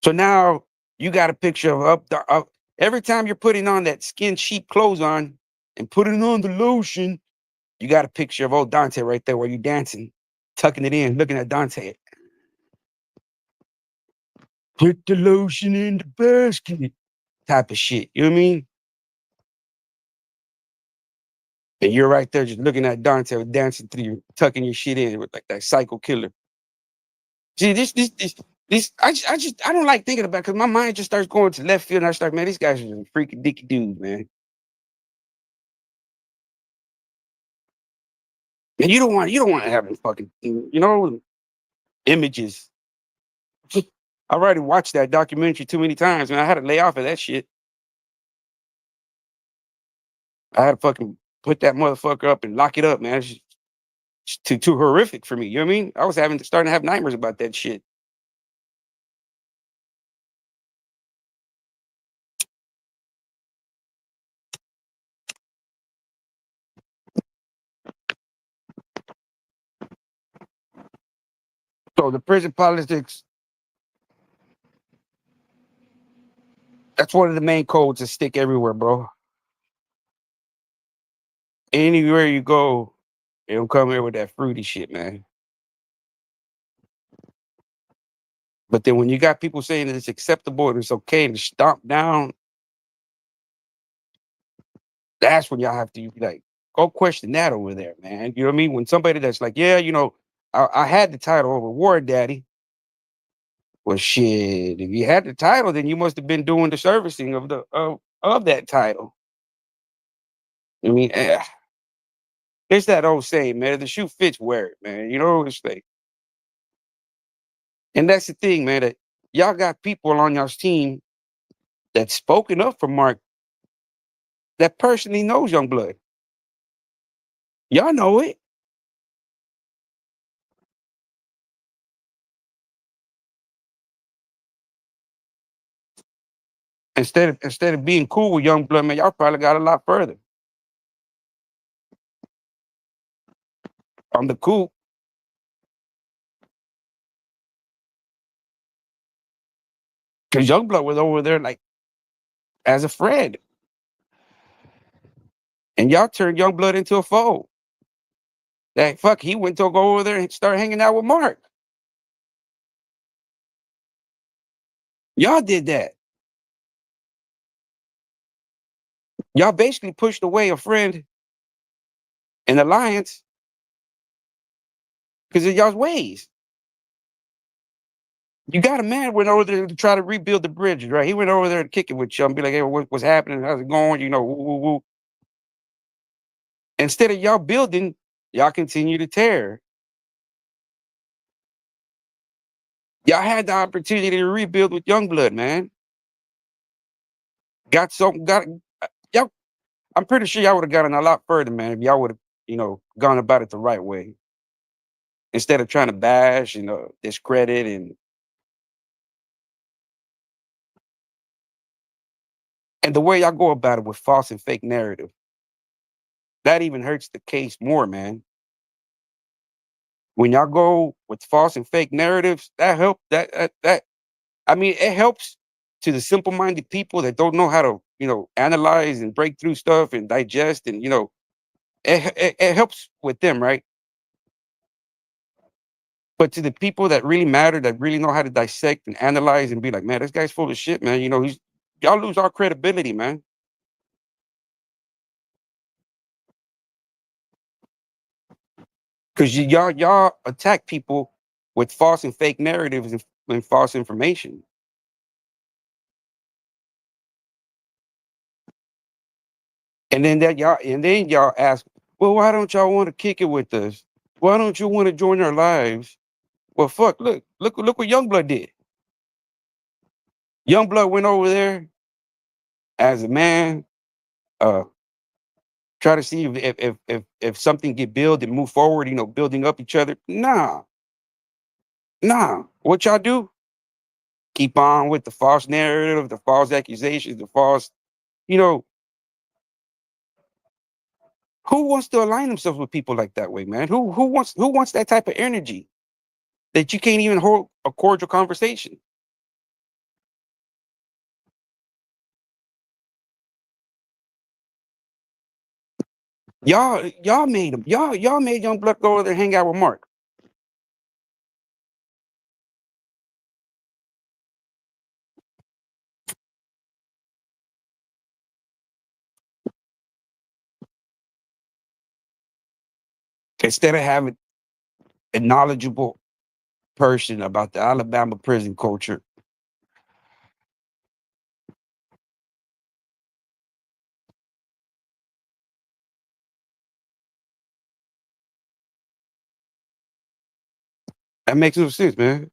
So now you got a picture of up every time you're putting on that skin sheep clothes on and putting on the lotion, you got a picture of old Dante right there where you dancing, tucking it in, looking at Dante. Put the lotion in the basket, type of shit. You know what I mean? And you're right there just looking at Dante dancing through you, tucking your shit in with like that psycho killer. See, this I don't like thinking about because my mind just starts going to left field and I start, man, these guys are just freaking dicky dudes, man. And you don't want to have any fucking images. I already watched that documentary too many times, and I had to lay off of that shit. I had to fucking put that motherfucker up and lock it up, man. It's too horrific for me. You know what I mean? I was starting to have nightmares about that shit. So the prison politics, that's one of the main codes that stick everywhere, bro. Anywhere you go, they don't come here with that fruity shit, man. But then when you got people saying that it's acceptable and it's okay to stomp down, that's when y'all have to be like, go question that over there, man. You know what I mean? When somebody that's like, yeah, I had the title over War Daddy. Well, shit, if you had the title, then you must have been doing the servicing of that title. I mean, it's that old saying, man. The shoe fits, wear it, man. It's like, and that's the thing, man. That y'all got people on y'all's team that's spoken up for Mark that personally knows Youngblood. Y'all know it. Instead of being cool with Youngblood, man, y'all probably got a lot further on the cool because Youngblood was over there like as a friend, and y'all turned Youngblood into a foe. That fuck, he went to go over there and start hanging out with Mark. Y'all did that. Y'all basically pushed away a friend and alliance because of y'all's ways. You got a man went over there to try to rebuild the bridges, right? He went over there to kick it with y'all and be like, hey, what's happening? How's it going? Woo, woo, woo. Instead of y'all building, y'all continue to tear. Y'all had the opportunity to rebuild with Youngblood, man. Got y'all. I'm pretty sure y'all would have gotten a lot further, man, if y'all would have, gone about it the right way instead of trying to bash and discredit and the way y'all go about it with false and fake narrative. That even hurts the case more, man. When y'all go with false and fake narratives, that help that I mean, it helps to the simple-minded people that don't know how to, analyze and break through stuff and digest and, it helps with them, right? But to the people that really matter, that really know how to dissect and analyze and be like, man, this guy's full of shit, man. He's y'all lose our credibility, man. Because y'all attack people with false and fake narratives and false information. And then y'all ask, well, why don't y'all want to kick it with us? Why don't you want to join our lives? Well, fuck, look what Youngblood did. Youngblood went over there as a man, uh, try to see if something get built and move forward, building up each other. Nah. What y'all do? Keep on with the false narrative, the false accusations, the false, you know, who wants to align themselves with people like that way, man? Who wants that type of energy that you can't even hold a cordial conversation? Y'all made him. Y'all made Young Blood go over there and hang out with Mark. Instead of having a knowledgeable person about the Alabama prison culture. That makes no sense, man.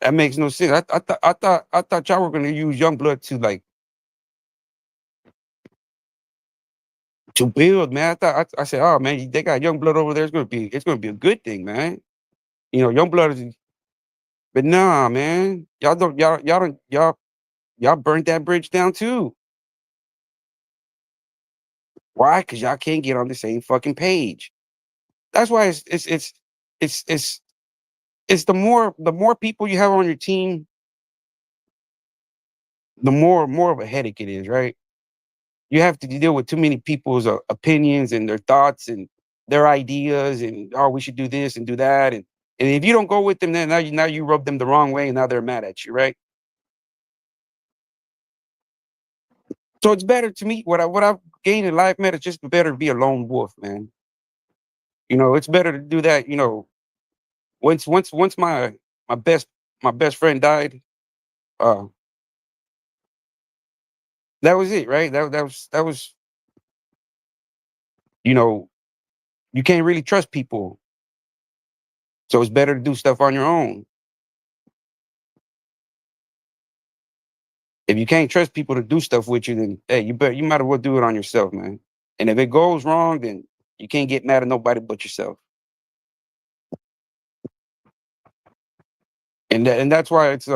That makes no sense. I thought y'all were gonna use Youngblood to like to build, man. I said, oh man, they got Youngblood over there. It's gonna be a good thing, man. Youngblood is, but nah, man. Y'all burnt that bridge down too. Why? Because y'all can't get on the same fucking page. That's why it's it's it's the more people you have on your team, the more of a headache it is, right? You have to deal with too many people's opinions and their thoughts and their ideas and oh we should do this and do that and if you don't go with them then now you rub them the wrong way and now they're mad at you, right? So it's better to me what I've gained in life, man. It's just better to be a lone wolf, man. It's better to do that. Once my best my best friend died, uh, that was it, right? That was you know you can't really trust people, so it's better to do stuff on your own. If you can't trust people to do stuff with you, then hey, you might as well do it on yourself, man. And if it goes wrong, then you can't get mad at nobody but yourself. And that's why it's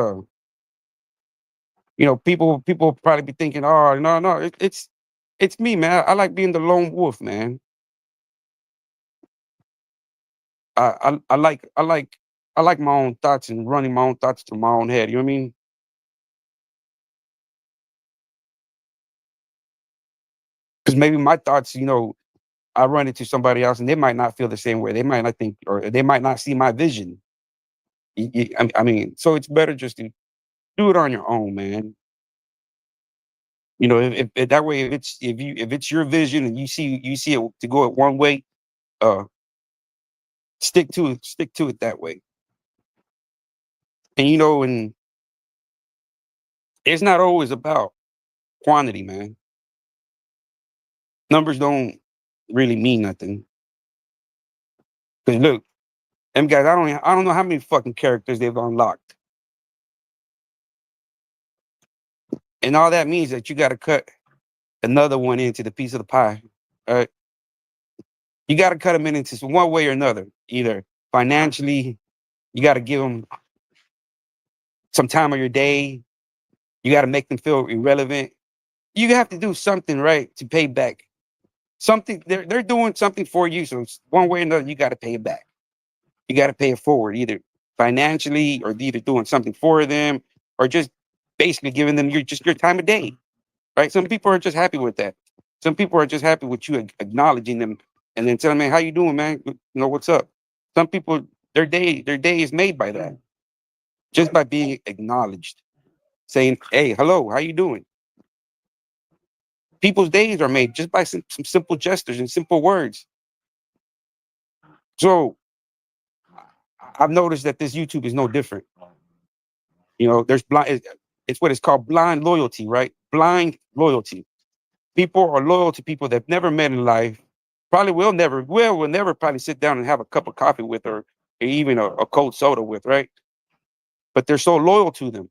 people probably be thinking, oh no, it's me, man. I like being the lone wolf, man. I like my own thoughts and running my own thoughts through my own head. You know what I mean? Because maybe my thoughts, I run into somebody else and they might not feel the same way. They might not think, or they might not see my vision. I mean, so it's better just to do it on your own, man. If that way, if it's your vision and you see it to go it one way, uh, stick to it that way. And it's not always about quantity, man. Numbers don't really mean nothing. Cause look, them guys, I don't know how many fucking characters they've unlocked, and all that means that you got to cut another one into the piece of the pie. Right? You got to cut them into one way or another. Either financially, you got to give them some time of your day. You got to make them feel irrelevant. You have to do something right to pay back. Something they're doing something for you, so one way or another, you got to pay it back. You got to pay it forward, either financially or either doing something for them or just basically giving them your time of day. Right? Some people are just happy with that. Some people are just happy with you acknowledging them and then telling them, "Man, how you doing, man? What's up?" Some people Their day is made by that, just by being acknowledged, saying, "Hey, hello, how you doing?" People's days are made just by some simple gestures and simple words. So I've noticed that this YouTube is no different. There's blind. It's what is called blind loyalty, right? Blind loyalty. People are loyal to people they've never met in life. Probably will never probably sit down and have a cup of coffee with, or even a cold soda with, right? But they're so loyal to them.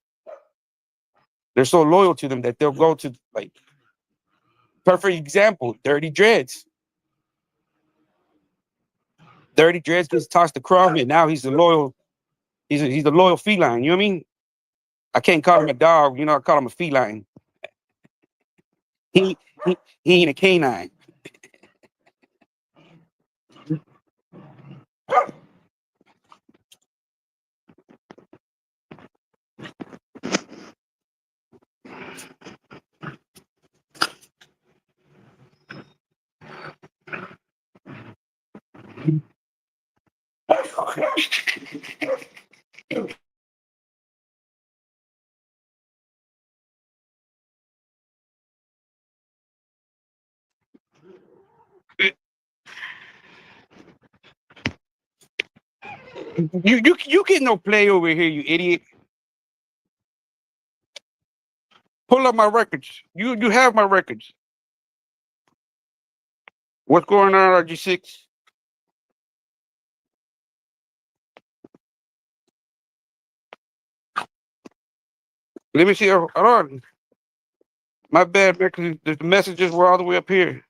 They're so loyal to them that they'll go to, like, perfect example, Dirty Dreads. Dirty Dreads gets tossed to Crawford, and now he's a loyal feline. You know what I mean? I can't call him a dog. I call him a feline. He he, he ain't a canine. You get no play over here, you idiot. Pull up my records. You have my records. What's going on, RG6? Let me see. Hold on. My bad, man, 'cause the messages were all the way up here.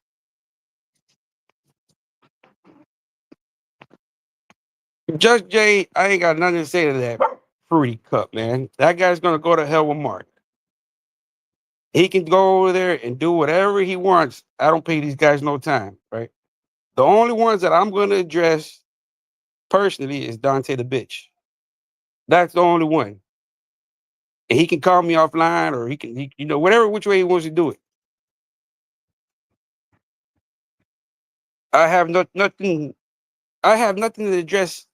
Judge Jay, I ain't got nothing to say to that fruity cup, man. That guy's gonna go to hell with Mark. He can go over there and do whatever he wants. I don't pay these guys no time, right? The only ones that I'm gonna address personally is Dante the bitch. That's the only one. And he can call me offline, or whatever which way he wants to do it. I have nothing. I have nothing to address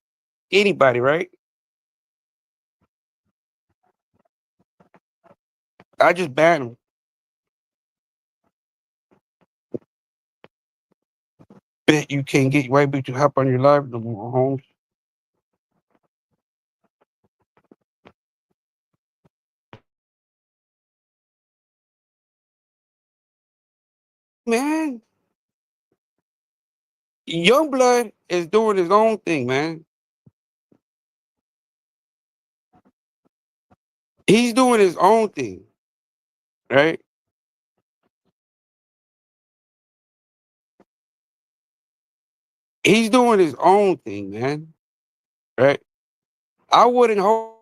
anybody, right? I just ban them. Bet you can't get white bitch to hop on your live no more, Holmes. Man, Youngblood is doing his own thing, man. He's doing his own thing, right? He's doing his own thing, man. Right? I wouldn't hold.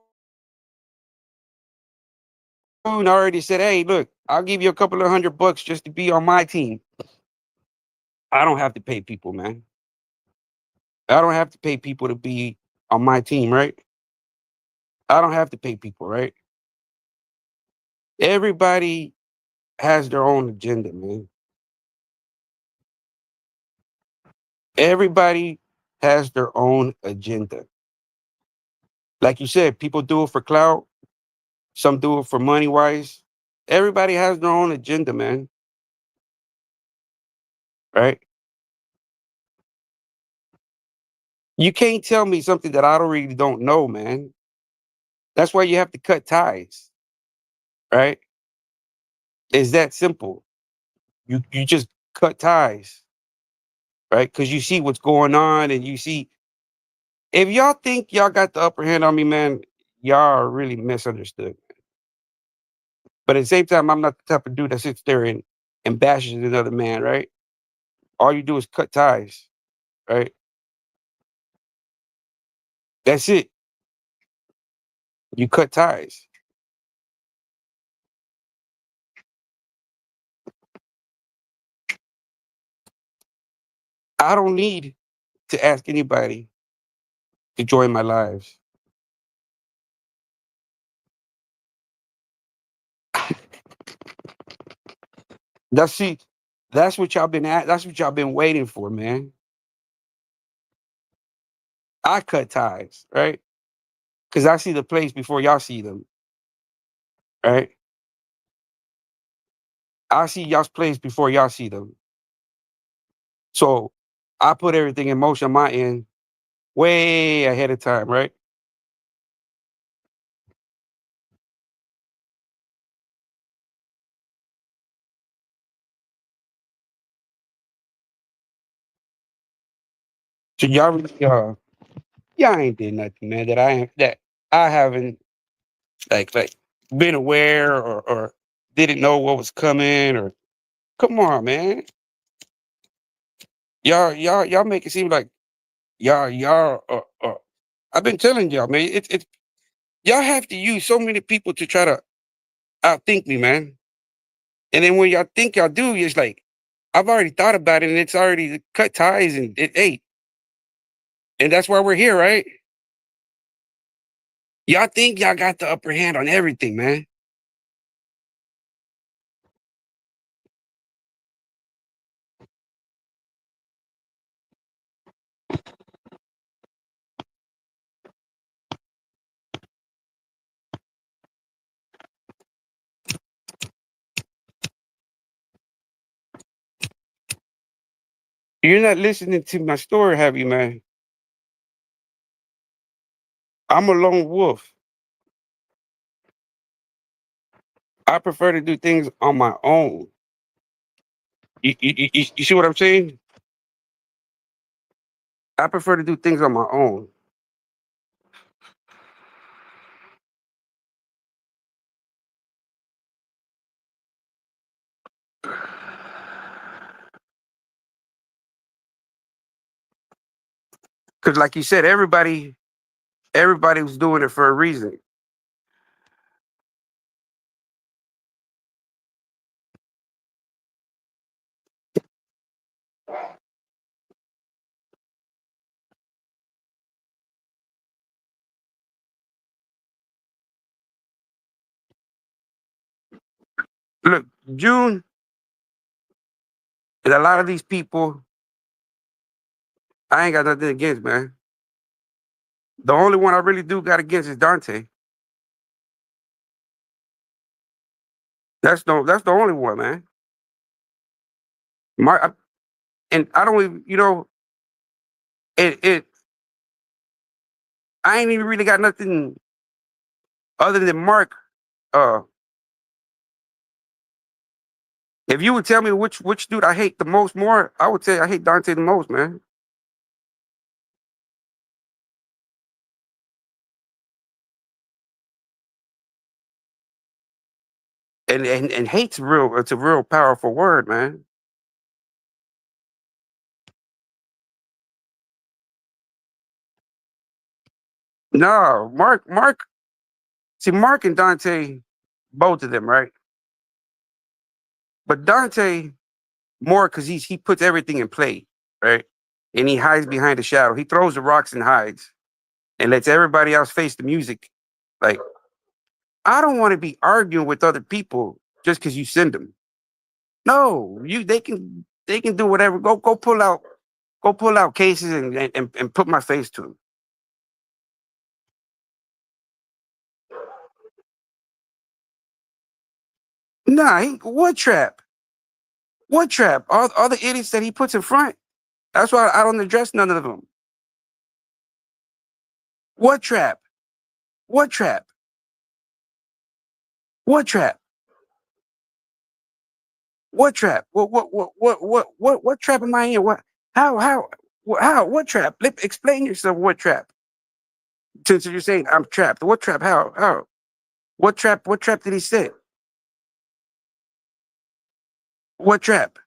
I already said, hey, look, I'll give you a couple of $100 just to be on my team. I don't have to pay people, man. I don't have to pay people to be on my team, right? I don't have to pay people, right? Everybody has their own agenda, man. Everybody has their own agenda. Like you said, people do it for clout. Some do it for money wise. Everybody has their own agenda, man. Right? You can't tell me something that I already don't know, man. That's why you have to cut ties. Right? It's that simple. You just cut ties, right? Because you see what's going on, and you see, if y'all think y'all got the upper hand on me, man, y'all are really misunderstood. But at the same time, I'm not the type of dude that sits there and bashes another man, right? All you do is cut ties, right? That's it. You cut ties. I don't need to ask anybody to join my lives. That's see, that's what y'all been at. That's what y'all been waiting for, man. I cut ties, right? Because I see the plays before y'all see them, right? I see y'all's plays before y'all see them. So I put everything in motion on my end way ahead of time, right? So y'all really, y'all ain't did nothing, man. That I haven't like been aware or didn't know what was coming or come on, man. Y'all make it seem like y'all. I've been telling y'all, man. It's y'all have to use so many people to try to outthink me, man. And then when y'all think y'all do, it's like I've already thought about it and it's already cut ties and it ate. And that's why we're here, right? Y'all think y'all got the upper hand on everything, man. You're not listening to my story, have you, man? I'm a lone wolf. I prefer to do things on my own. You see what I'm saying? I prefer to do things on my own. Cause like you said, everybody was doing it for a reason. Look, June and a lot of these people, I ain't got nothing against, man. The only one I really do got against is Dante. That's the only one, man. Mark, and I don't even, it. I ain't even really got nothing other than Mark. Uh, if you would tell me which dude I hate the most more, I would say I hate Dante the most, man. And hate's real. It's a real powerful word, man. No, Mark. See, Mark and Dante, both of them, right? But Dante more because he puts everything in play, right? And he hides behind the shadow. He throws the rocks and hides and lets everybody else face the music. Like I don't want to be arguing with other people just because you send them. No, they can do whatever. Go pull out cases and put my face to them. Nah, what trap? What trap? All the idiots that he puts in front. That's why I don't address none of them. What trap? What trap? What trap? What trap? What trap am I in? How what trap? Explain yourself. What trap? Since you're saying I'm trapped. What trap? How? What trap? What trap did he set? What trap?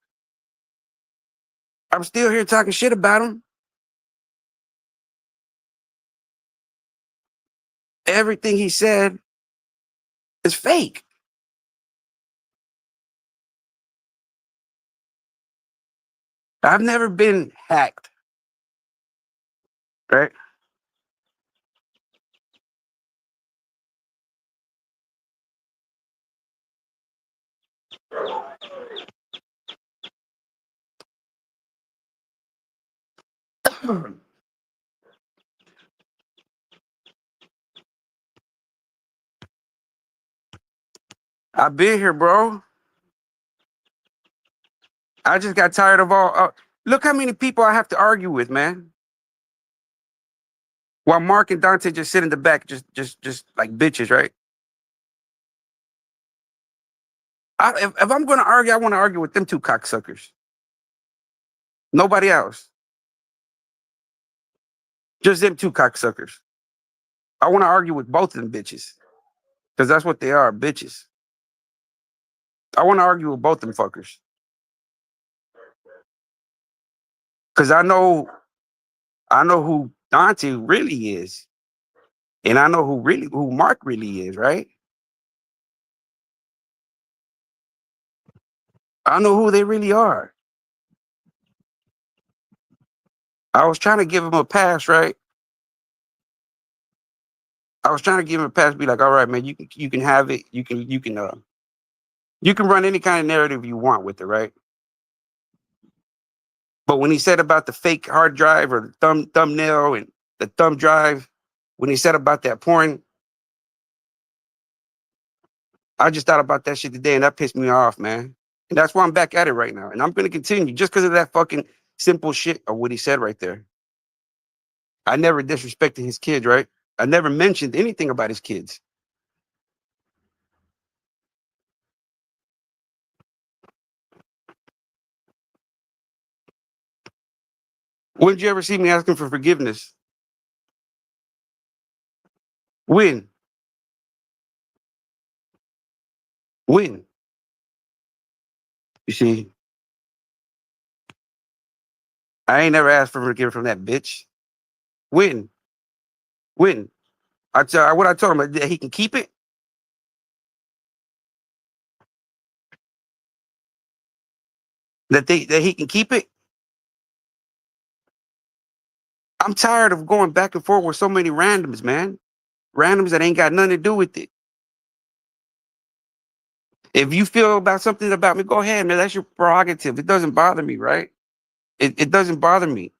I'm still here talking shit about him. Everything he said is fake. I've never been hacked, right? I've been here, bro. I just got tired of all. Look how many people I have to argue with, man. While Mark and Dante just sit in the back, just like bitches, right? If I'm going to argue, I want to argue with them two cocksuckers. Nobody else. Just them two cocksuckers. I want to argue with both of them bitches. Because that's what they are, bitches. I want to argue with both them fuckers. Because I know who Dante really is. And I know who Mark really is, right? I know who they really are. I was trying to give him a pass, right? I was trying to give him a pass, be like, all right, man, you can have it. You can run any kind of narrative you want with it, right? But when he said about the fake hard drive or the thumbnail and the thumb drive, when he said about that porn, I just thought about that shit today and that pissed me off, man. And that's why I'm back at it right now. And I'm gonna continue just because of that fucking simple shit of what he said right there. I never disrespected his kids, right? I never mentioned anything about his kids. When did you ever see me asking for forgiveness? When? When? You see, I ain't never asked for forgiveness from that bitch. When? When? What I told him that he can keep it. That he can keep it. I'm tired of going back and forth with so many randoms, man. Randoms that ain't got nothing to do with it. If you feel about something about me, go ahead, man. That's your prerogative. It doesn't bother me, right? It doesn't bother me.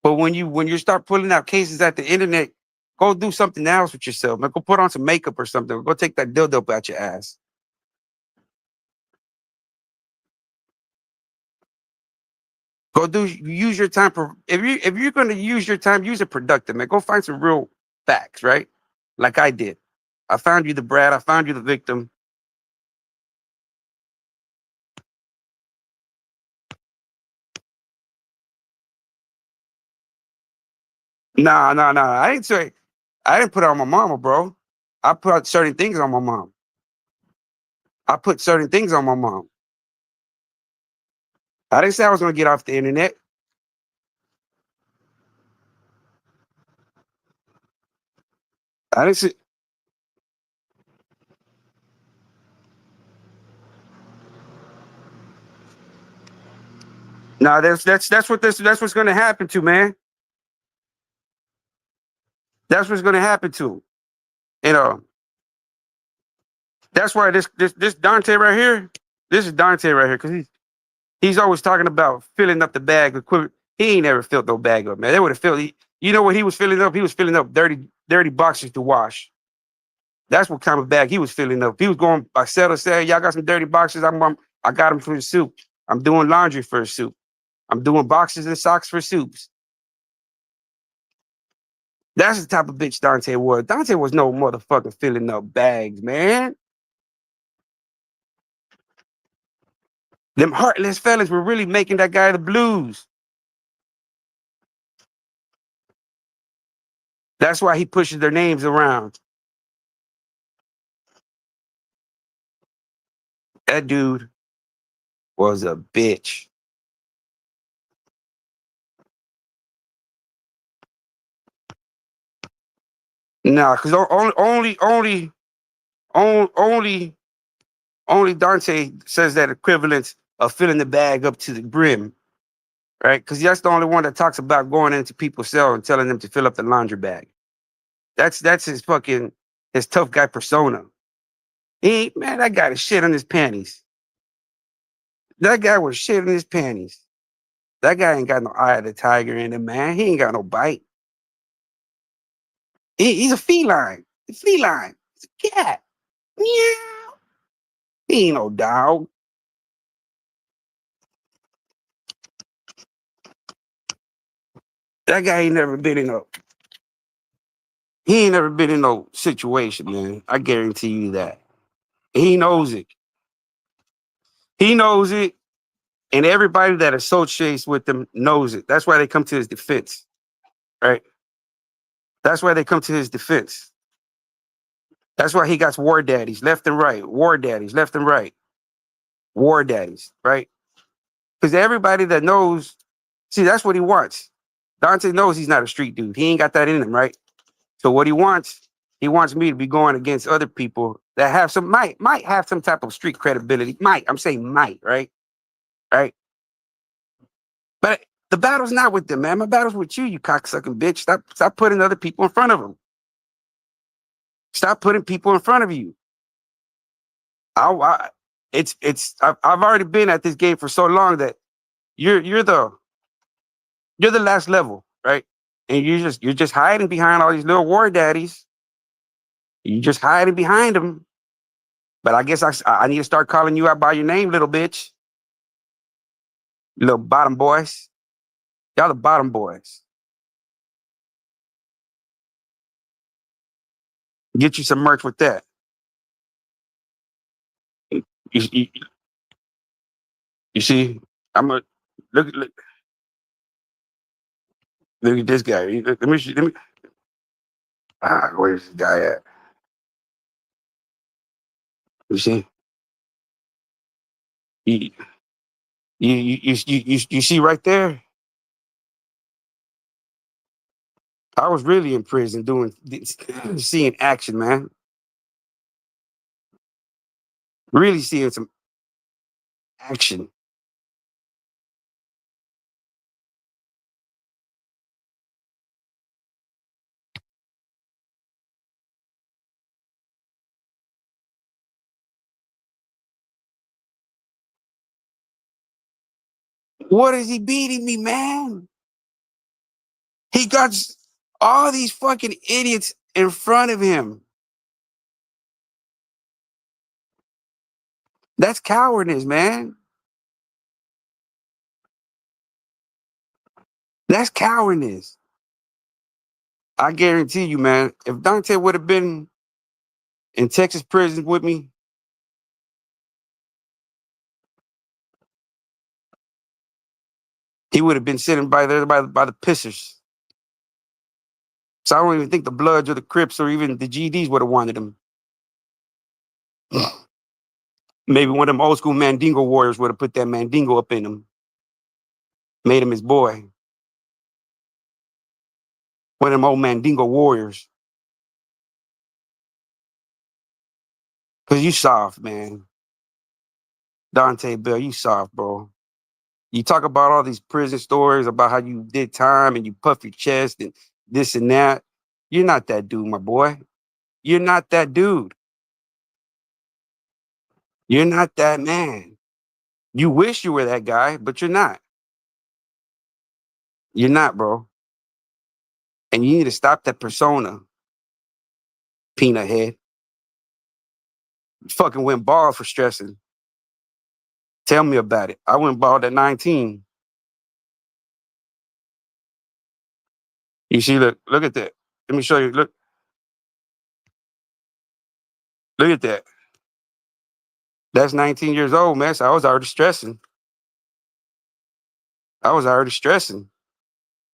But when you start pulling out cases at the internet, go do something else with yourself, man. Go put on some makeup or something. Go take that dildo out your ass. Go use your time. If you're gonna use your time, use it productive, man. Go find some real facts, right? Like I did. I found you the brat. I found you the victim. Nah. I didn't put it on my mama, bro. I put certain things on my mom. I put certain things on my mom. I didn't say I was gonna get off the internet. I didn't say. No, that's what's gonna happen to, man. That's what's gonna happen to. You know. That's why this Dante right here. This is Dante right here because he's always talking about filling up the bag with quiver. He ain't never filled no bag up, man. They would have filled. You know what he was filling up? He was filling up dirty boxes to wash. That's what kind of bag he was filling up. He was going by sell to say, y'all got some dirty boxes. I got them for the soup. I'm doing laundry for the soup. I'm doing boxes and socks for soups. That's the type of bitch Dante was. Dante was no motherfucker filling up bags, man. Them heartless fellas were really making that guy the blues. That's why he pushes their names around. That dude was a bitch. Nah, because only Dante says that equivalence of filling the bag up to the brim, right? Because that's the only one that talks about going into people's cell and telling them to fill up the laundry bag. That's his tough guy persona. Man, that guy was shit on his panties. That guy was shit in his panties. That guy ain't got no eye of the tiger in him, man. He ain't got no bite. He's a feline. A feline. He's a cat. Meow. He ain't no dog. That guy ain't never been in no. He ain't never been in no situation, man. I guarantee you that. He knows it. He knows it, and everybody that associates with him knows it. That's why they come to his defense, right? That's why they come to his defense. That's why he got war daddies left and right, war daddies left and right, war daddies, right? Because everybody that knows, see, that's what he wants. Dante knows he's not a street dude. He ain't got that in him, right? So what he wants me to be going against other people that have some might have some type of street credibility. Might, I'm saying might, right? Right? But the battle's not with them, man. My battle's with you, you cocksucking bitch. Stop putting other people in front of them. Stop putting people in front of you. I I've already been at this game for so long that you're the last level, right? And you're just hiding behind all these little war daddies. You're just hiding behind them. But I guess I need to start calling you out by your name, little bitch. You little bottom boys. Y'all the bottom boys. Get you some merch with that. You, you, you see, I'm a look look at this guy. Let me. Where's this guy at? You see, you you see right there. I was really in prison doing seeing action, man. Really seeing some action. What is he beating me, man? He got all these fucking idiots in front of him. That's cowardice, man. That's cowardice. I guarantee you, man. If Dante would have been in Texas prison with me, he would have been sitting by there by the pissers. So I don't even think the Bloods or the Crips or even the GDs would have wanted him. Maybe one of them old school Mandingo warriors would have put that Mandingo up in him, made him his boy. One of them old Mandingo warriors. Cause you soft, man. Dante Bell, you soft, bro. You talk about all these prison stories about how you did time and you puff your chest and this and that. You're not that dude, my boy. You're not that dude. You're not that man. You wish you were that guy, but you're not. You're not, bro. And you need to stop that persona, peanut head. You fucking went bald for stressing. Tell me about it. I went bald at 19. You see, look at that. Let me show you. Look at that. That's 19 years old, man. So I was already stressing. I was already stressing.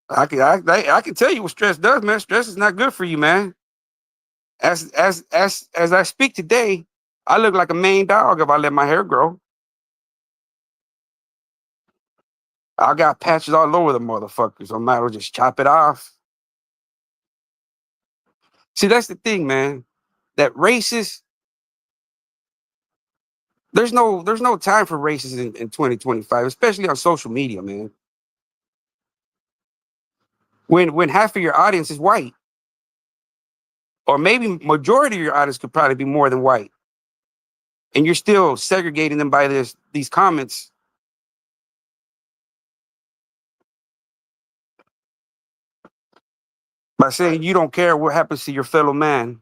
I can tell you what stress does, man. Stress is not good for you, man. As I speak today, I look like a Maine dog if I let my hair grow. I got patches all over the motherfuckers. I might as well just chop it off. See, that's the thing, man. That racist, there's no time for racists in 2025, especially on social media, man. When half of your audience is white, or maybe majority of your audience could probably be more than white, and you're still segregating them by these comments. By saying you don't care what happens to your fellow man.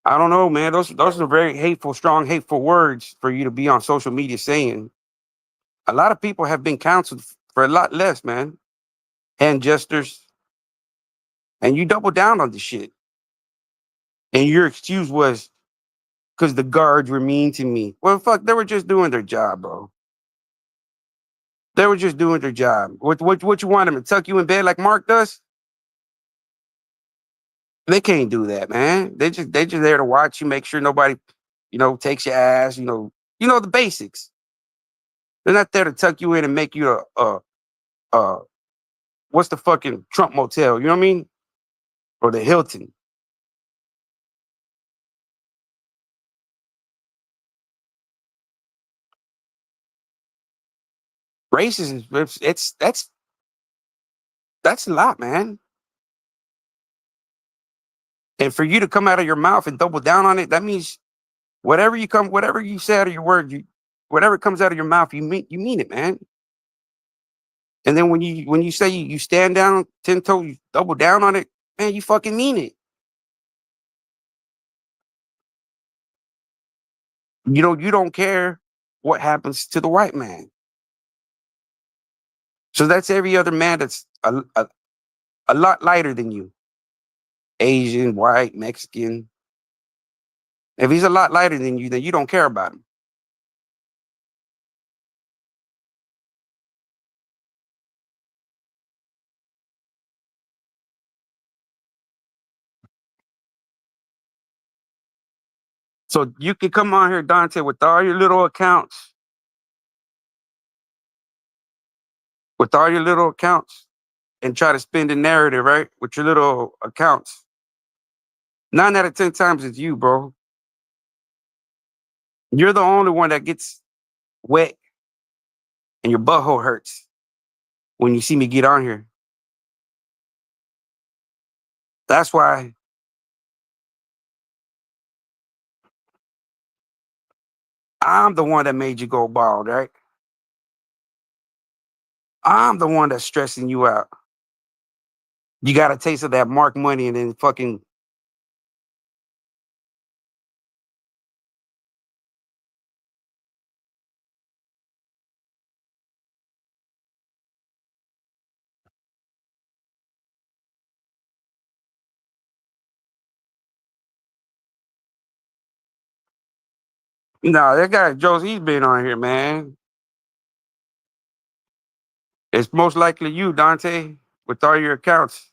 I don't know, man. Those are very hateful, strong, hateful words for you to be on social media saying. A lot of people have been counseled for a lot less, man. Hand gestures, and you double down on the shit. And your excuse was because the guards were mean to me. Well, fuck, they were just doing their job, bro. They were just doing their job. What you want them to tuck you in bed like Mark does? They can't do that, man. They just there to watch you, make sure nobody, takes your ass. The basics. They're not there to tuck you in and make you a what's the fucking Trump motel? You know what I mean? Or the Hilton. Racism. That's a lot, man. And for you to come out of your mouth and double down on it, that means whatever you say out of your word, whatever comes out of your mouth, you mean it, man. And then when you say you stand down 10 toes, you double down on it, man, you fucking mean it. You don't care what happens to the white man. So that's every other man that's a lot lighter than you. Asian, white, Mexican. If he's a lot lighter than you, then you don't care about him. So you can come on here, Dante, with all your little accounts, and try to spin the narrative, right? With your little accounts. 9 out of 10 times it's you, bro. You're the only one that gets wet and your butthole hurts when you see me get on here. That's why I'm the one that made you go bald, right? I'm the one that's stressing you out. You got a taste of that Mark money and then fucking. No, that guy Joe's he's been on here, man. It's most likely you, Dante, with all your accounts.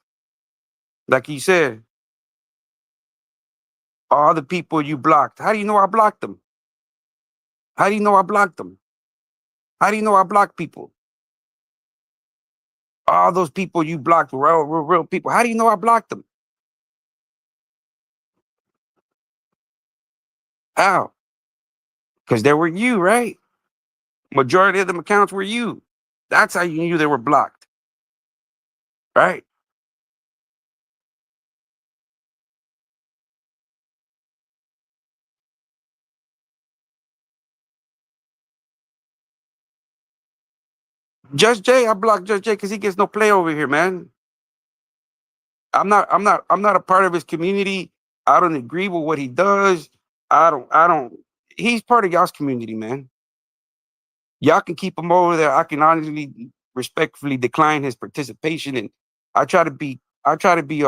Like you said, all the people you blocked. How do you know I blocked them? How do you know I blocked them? How do you know I blocked people? All those people you blocked were real people. How do you know I blocked them? How? Because they were you, right? Majority of them accounts were you. That's how you knew they were blocked, right? Judge J, I blocked Judge J because he gets no play over here, man. I'm not a part of his community. I don't agree with what he does. I don't he's part of y'all's community, man. Y'all can keep him over there. I can honestly respectfully decline his participation, and I try to be I try to be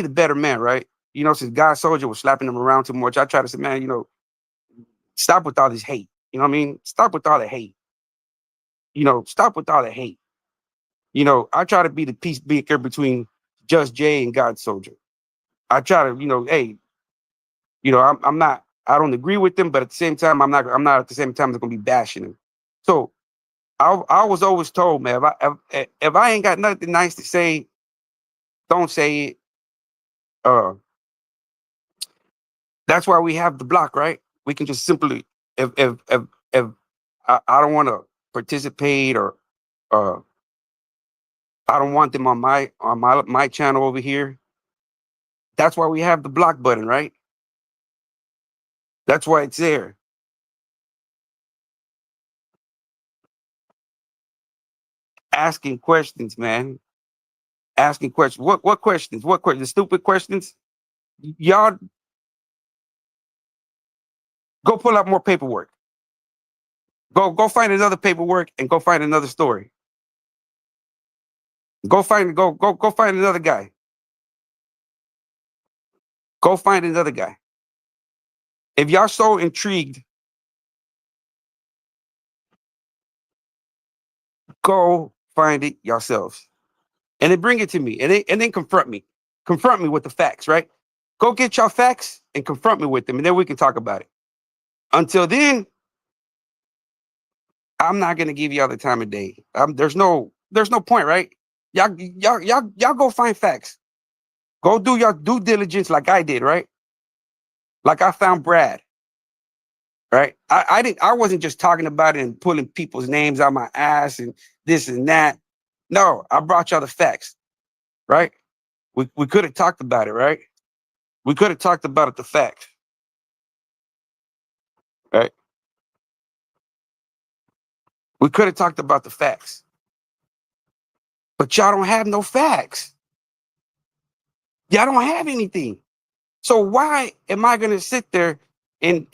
the better man, right? Since God Soldier was slapping him around too much, I try to say, man, stop with all this hate. You know what I mean? Stop with all the hate. Stop with all the hate. I try to be the peace maker between Just Jay and God Soldier. I try to, hey, I'm not, I don't agree with them, but at the same time, I'm not at the same time, I'm going to be bashing them. So I was always told, man, if I ain't got nothing nice to say, don't say it. Uh, that's why we have the block, right? We can just simply, if I don't want to participate or uh, I don't want them on my channel over here. That's why we have the block button, right? That's why it's there. Asking questions, man. asking questions. What questions? What questions? Stupid questions? Y'all go pull out more paperwork. Go find another paperwork and go find another story. Go find another guy. Go find another guy. If y'all so intrigued, go find it yourselves. And then bring it to me. And then confront me. Confront me with the facts, right? Go get your facts and confront me with them, and then we can talk about it. Until then, I'm not gonna give y'all the time of day. There's no point, right? Y'all go find facts. Go do your due diligence like I did, right? Like I found Brad, right? I wasn't just talking about it and pulling people's names out my ass and this and that. No, I brought y'all the facts, right? We could have talked about it, right? We could have talked about it, the facts, right? We could have talked about the facts. But y'all don't have no facts. Y'all don't have anything. So why am I gonna sit there and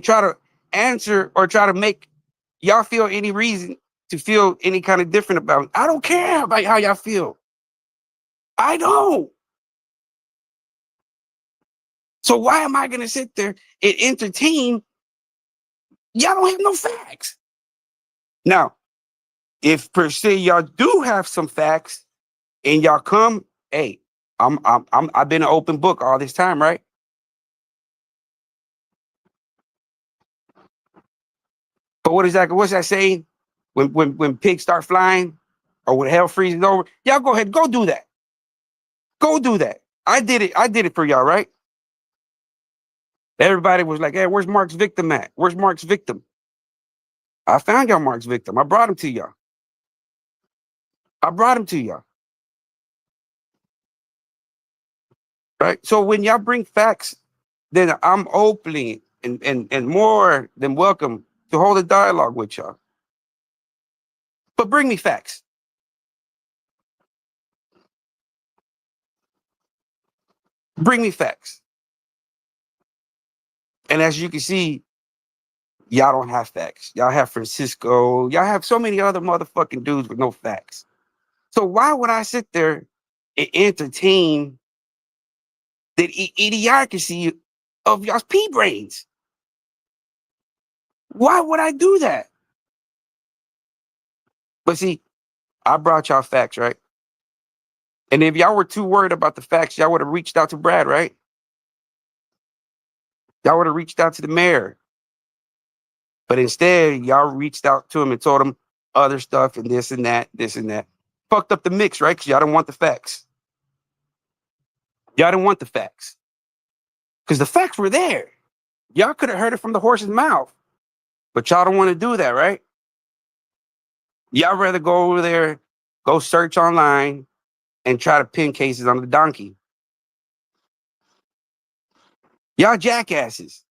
try to answer or try to make y'all feel any reason to feel any kind of different about me? I don't care about how y'all feel. I don't. So why am I gonna sit there and entertain? Y'all don't have no facts. Now, if per se y'all do have some facts and y'all come, hey, I've been an open book all this time, right? But what's that saying? When pigs start flying or when hell freezes over, y'all go ahead, go do that. Go do that. I did it. I did it for y'all, right? Everybody was like, hey, where's Mark's victim at? Where's Mark's victim? I found y'all Mark's victim. I brought him to y'all. I brought him to y'all. Right. So when y'all bring facts, then I'm openly and more than welcome to hold a dialogue with y'all. But bring me facts. Bring me facts. And as you can see, y'all don't have facts. Y'all have Francisco. Y'all have so many other motherfucking dudes with no facts. So why would I sit there and entertain the idiocracy of y'all's pea brains? Why would I do that? But see, I brought y'all facts, right? And if y'all were too worried about the facts, y'all would have reached out to Brad, right? Y'all would have reached out to the mayor. But instead, y'all reached out to him and told him other stuff and this and that, this and that. Fucked up the mix, right? Because y'all didn't want the facts. Y'all didn't want the facts. Because the facts were there. Y'all could have heard it from the horse's mouth. But y'all don't want to do that, right? Y'all rather go over there, go search online, and try to pin cases on the donkey. Y'all jackasses.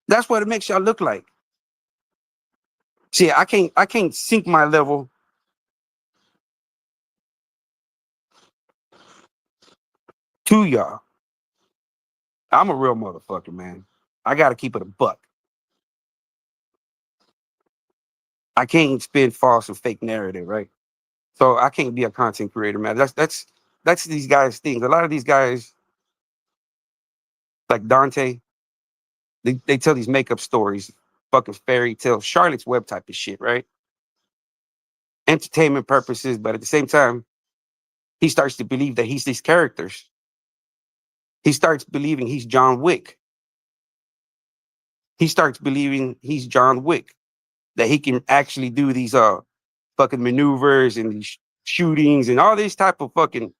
That's what it makes y'all look like. See, I can't sink my level to y'all. I'm a real motherfucker, man. I gotta keep it a buck. I can't spin false and fake narrative, right? So I can't be a content creator, man. That's these guys' things. A lot of these guys, like Dante, they tell these makeup stories, fucking fairy tales, Charlotte's Web type of shit, right? Entertainment purposes, but at the same time, he starts to believe that he's these characters. He starts believing he's John Wick. He starts believing he's John Wick, that he can actually do these fucking maneuvers and these shootings and all these type of fucking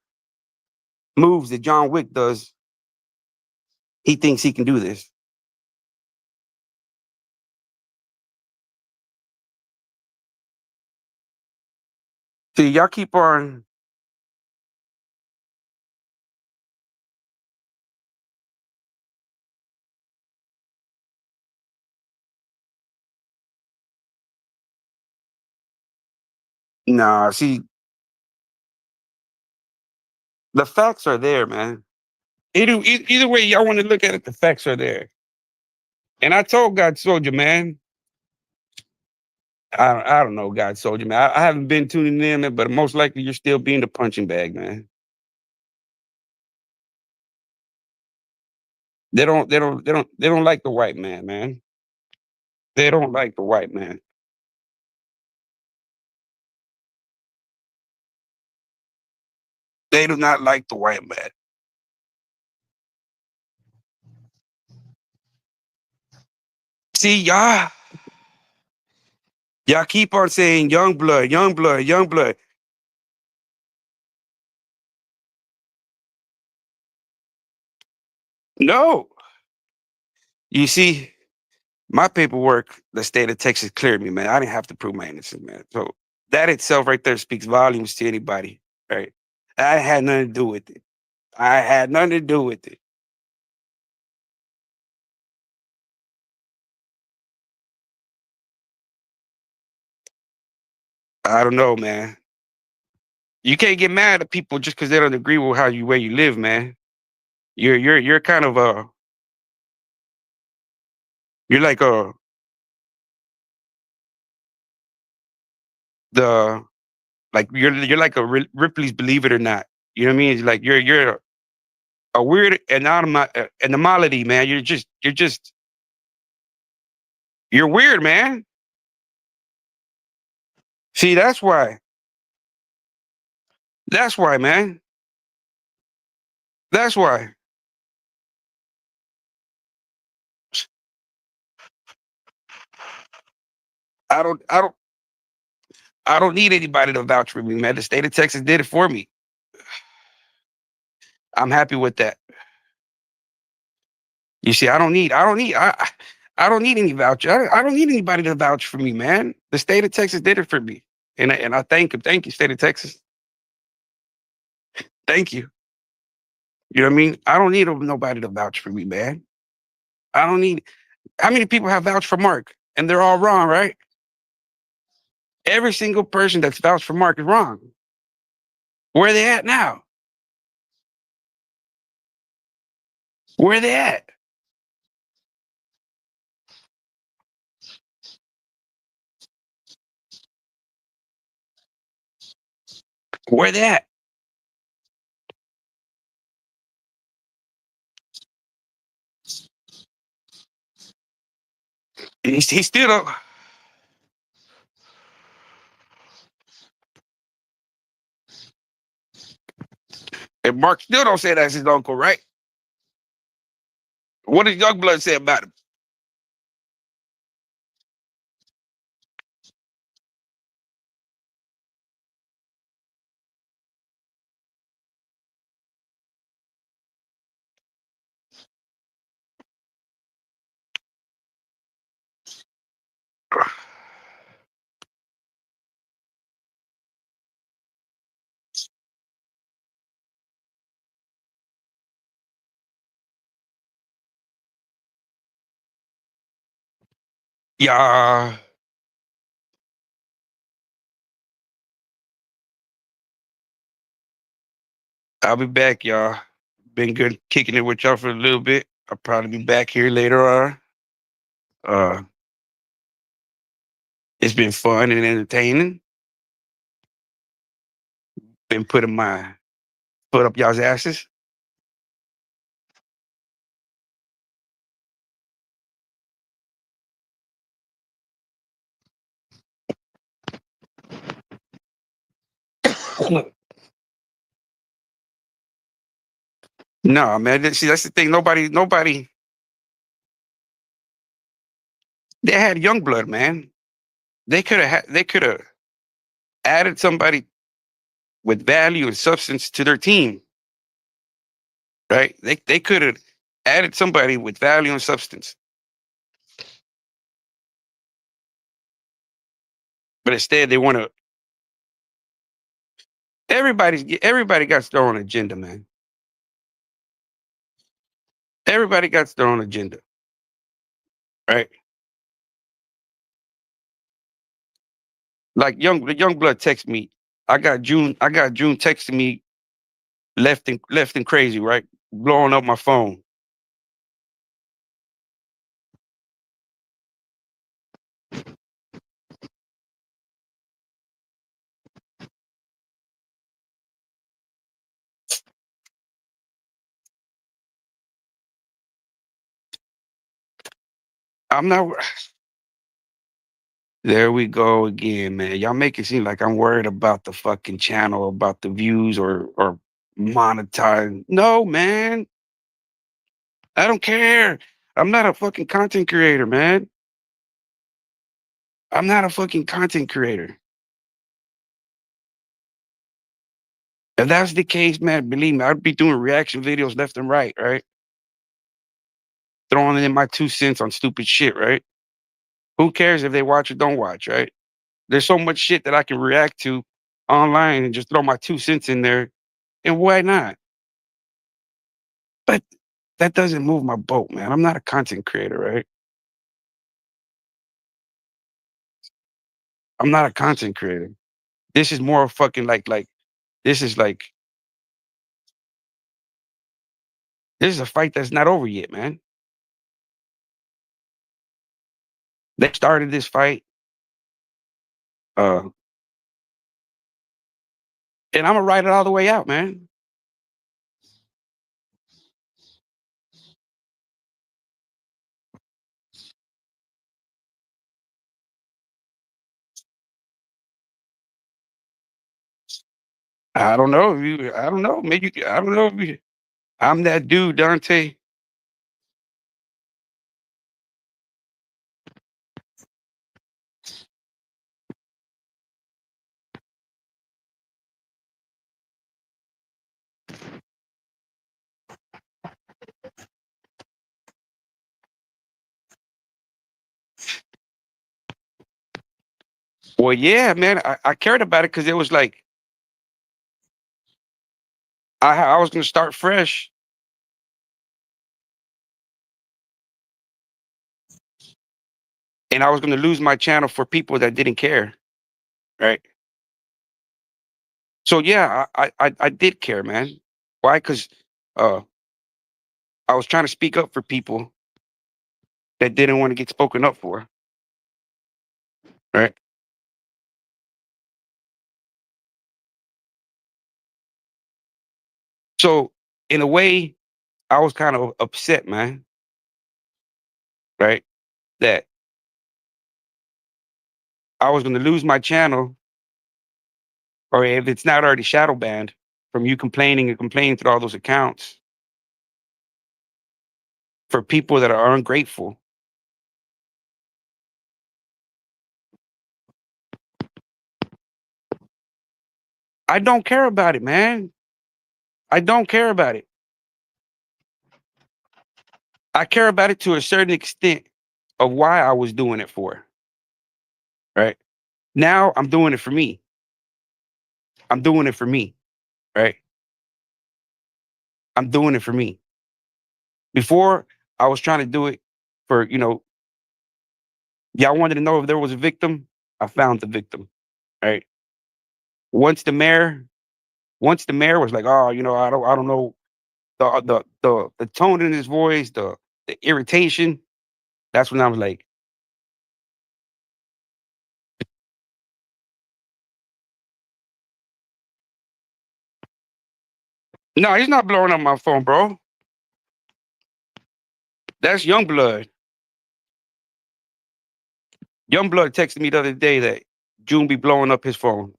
moves that John Wick does. He thinks he can do this. See, y'all keep on. Nah, see, The facts are there, man. Either way y'all want to look at it, the facts are there. And I told God Soldier, man, I don't know, God Soldier, man. I haven't been tuning in, but most likely you're still being the punching bag, man. They don't like the white man, man. They don't like the white man. They do not like the white man. See, y'all keep on saying young blood, young blood, young blood. No. You see, my paperwork, the state of Texas cleared me, man. I didn't have to prove my innocence, man. So that itself right there speaks volumes to anybody, right? I had nothing to do with it. I had nothing to do with it. I don't know, man. You can't get mad at people just because they don't agree with where you live, man. You're kind of you're like the like you're like a Ripley's Believe It or Not. You know what I mean? Like you're a weird anomaly, man. You're weird, man. See, that's why. That's why, man. That's why. I don't I don't I don't need anybody to vouch for me, man. The state of Texas did it for me. I'm happy with that. You see, I don't need any voucher. I don't need anybody to vouch for me, man. The state of Texas did it for me. And I thank him. Thank you, state of Texas. Thank you. You know what I mean? I don't need nobody to vouch for me, man. I don't need how many people have vouched for Mark? And they're all wrong, right? Every single person that's vouched for Mark is wrong. Where are they at now? Where are they at? Where are they at? He still don't. And Mark still don't say that's his uncle, right? What does Youngblood say about him? Yeah, I'll be back, y'all. Been good kicking it with y'all for a little bit. I'll probably be back here later on. Uh, it's been fun and entertaining. Been putting my foot up y'all's asses. No, man. See, that's the thing. Nobody. They had young blood, man. They could have added somebody with value and substance to their team, right? They could have added somebody with value and substance, but instead they want to. Everybody got their own agenda, man. Everybody got their own agenda, right? Like the young blood text me. I got June texting me left and crazy, right? Blowing up my phone. I'm not. There we go again, man. Y'all make it seem like I'm worried about the fucking channel, about the views or monetizing. No, man. I don't care. I'm not a fucking content creator, man. I'm not a fucking content creator. If that's the case, man, believe me, I'd be doing reaction videos left and right? Throwing in my 2 cents on stupid shit, right? Who cares if they watch or don't watch, right? There's so much shit that I can react to online and just throw my 2 cents in there. And why not? But that doesn't move my boat, man. I'm not a content creator, right? I'm not a content creator. This is more fucking this is like this is a fight that's not over yet, man. They started this fight, uh, and I'm gonna ride it all the way out, man. I don't know if you. I don't know. Maybe I don't know if you. I'm that dude, Dante. Well, yeah, man. I cared about it because it was like I was gonna start fresh, and I was gonna lose my channel for people that didn't care, right? So yeah, I did care, man. Why? Because uh, I was trying to speak up for people that didn't want to get spoken up for, right? So in a way, I was kind of upset, man, right? That I was going to lose my channel, or if it's not already shadow banned from you complaining and complaining through all those accounts for people that are ungrateful. I don't care about it, man. I don't care about it. I care about it to a certain extent of why I was doing it for, right? Now I'm doing it for me. I'm doing it for me, right? I'm doing it for me. Before, I was trying to do it for, y'all wanted to know if there was a victim. I found the victim, right? Once the mayor, once the mayor was like, "Oh, I don't know the tone in his voice, the irritation." That's when I was like, "No, he's not blowing up my phone, bro. That's Young Blood. Young Blood texted me the other day that June be blowing up his phone.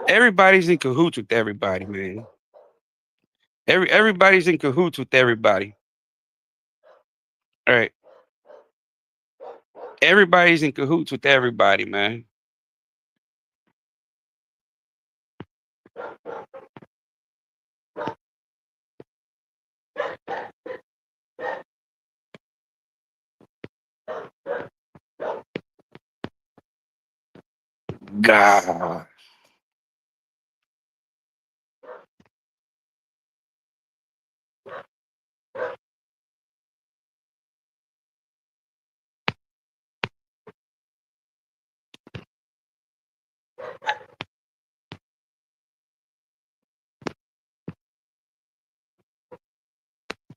Everybody's in cahoots with everybody, man. Everybody's in cahoots with everybody. All right, everybody's in cahoots with everybody, man. God,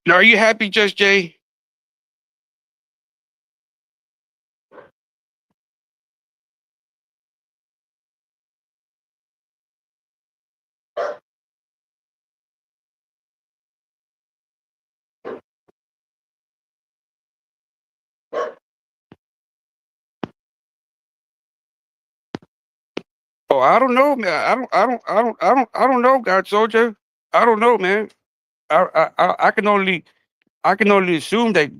Now, are you happy, Just Jay? Oh, I don't know, man. I don't know, God Soldier. I don't know, man. I can only assume that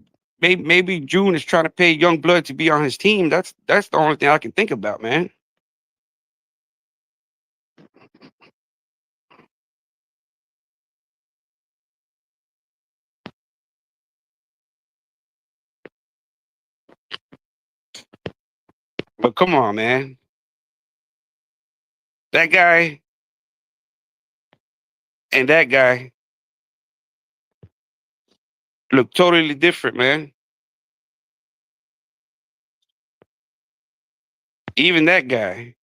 maybe June is trying to pay Young Blood to be on his team. That's the only thing I can think about, man. But come on, man. That guy and that guy look totally different, man. Even that guy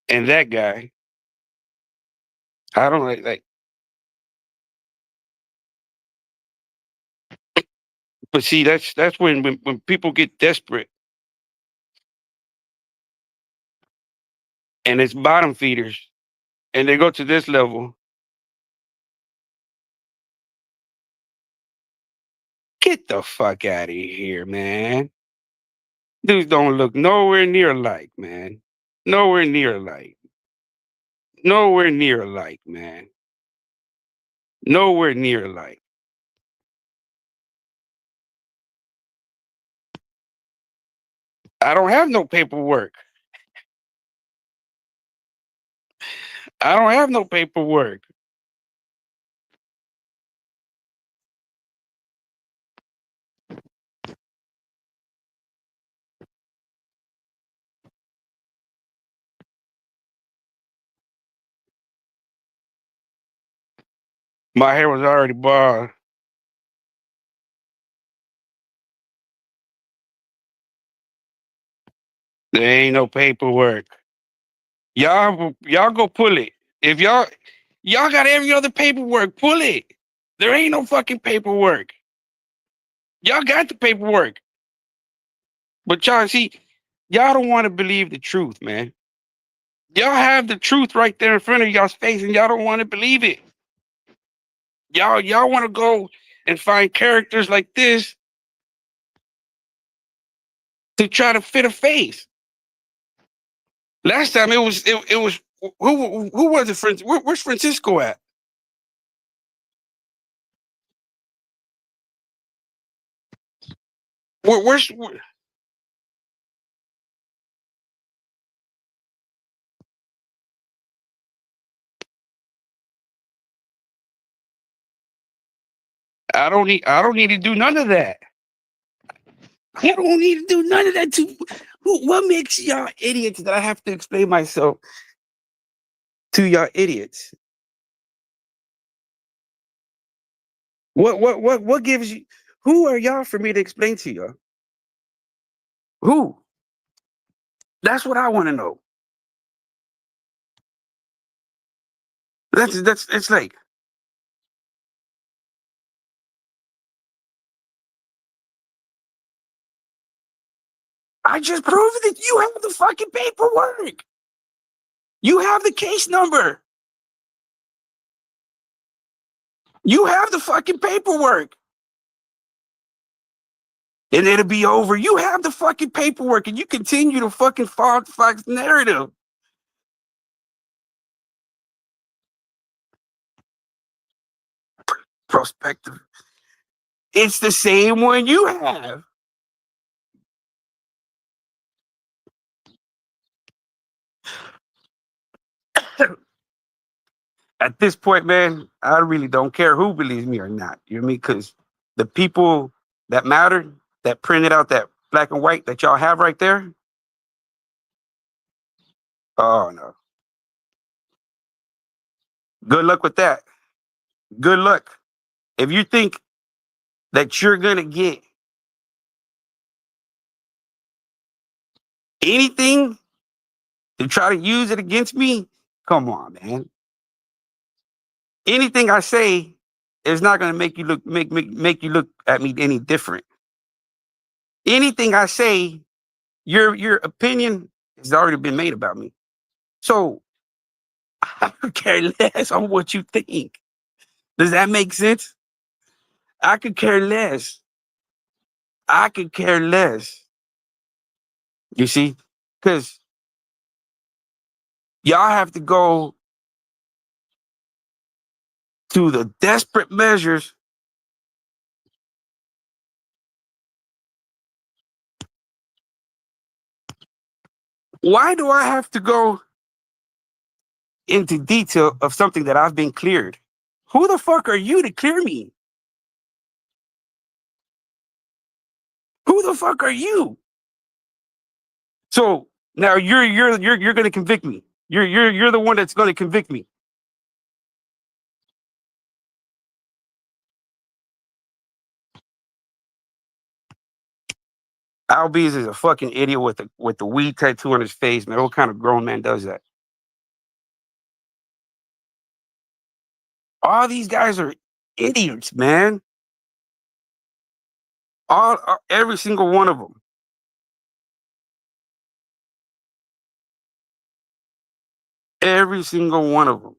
and that guy. I don't like. But see, that's when people get desperate and it's bottom feeders and they go to this level. Get the fuck out of here, man. Dudes don't look nowhere near alike, man. Nowhere near alike. Nowhere near alike, man. Nowhere near alike. I don't have no paperwork. I don't have no paperwork. My hair was already bald. There ain't no paperwork. Y'all go pull it. If y'all got every other paperwork, pull it. There ain't no fucking paperwork. Y'all got the paperwork. But y'all see, y'all don't want to believe the truth, man. Y'all have the truth right there in front of y'all's face, and y'all don't want to believe it. Y'all want to go and find characters like this to try to fit a face. Last time it was who was it? Where's Francisco at? Where's I don't need to do none of that. I don't need to do none of that. What makes y'all idiots that I have to explain myself to y'all idiots? What gives you? Who are y'all for me to explain to y'all? Who? That's what I want to know. That's it's like I just proved that you have the fucking paperwork. You have the case number. You have the fucking paperwork. And it'll be over. You have the fucking paperwork and you continue to fucking Fox narrative. Prospective. It's the same one you have. At this point, man, I really don't care who believes me or not. You know what I mean? Because the people that mattered, that printed out that black and white that y'all have right there, oh no. Good luck with that. Good luck. If you think that you're gonna get anything to try to use it against me, Come on, man. Anything I say is not gonna make you look make you look at me any different. Anything I say, your opinion has already been made about me. So I could care less on what you think. Does that make sense? I could care less. I could care less. You see? Because y'all have to go to the desperate measures. Why do I have to go into detail of something that I've been cleared? Who the fuck are you to clear me? Who the fuck are you? So now you're going to convict me. You're the one that's going to convict me. Albies is a fucking idiot with the weed tattoo on his face, man. What kind of grown man does that? All these guys are idiots, man. Every single one of them. Every single one of them.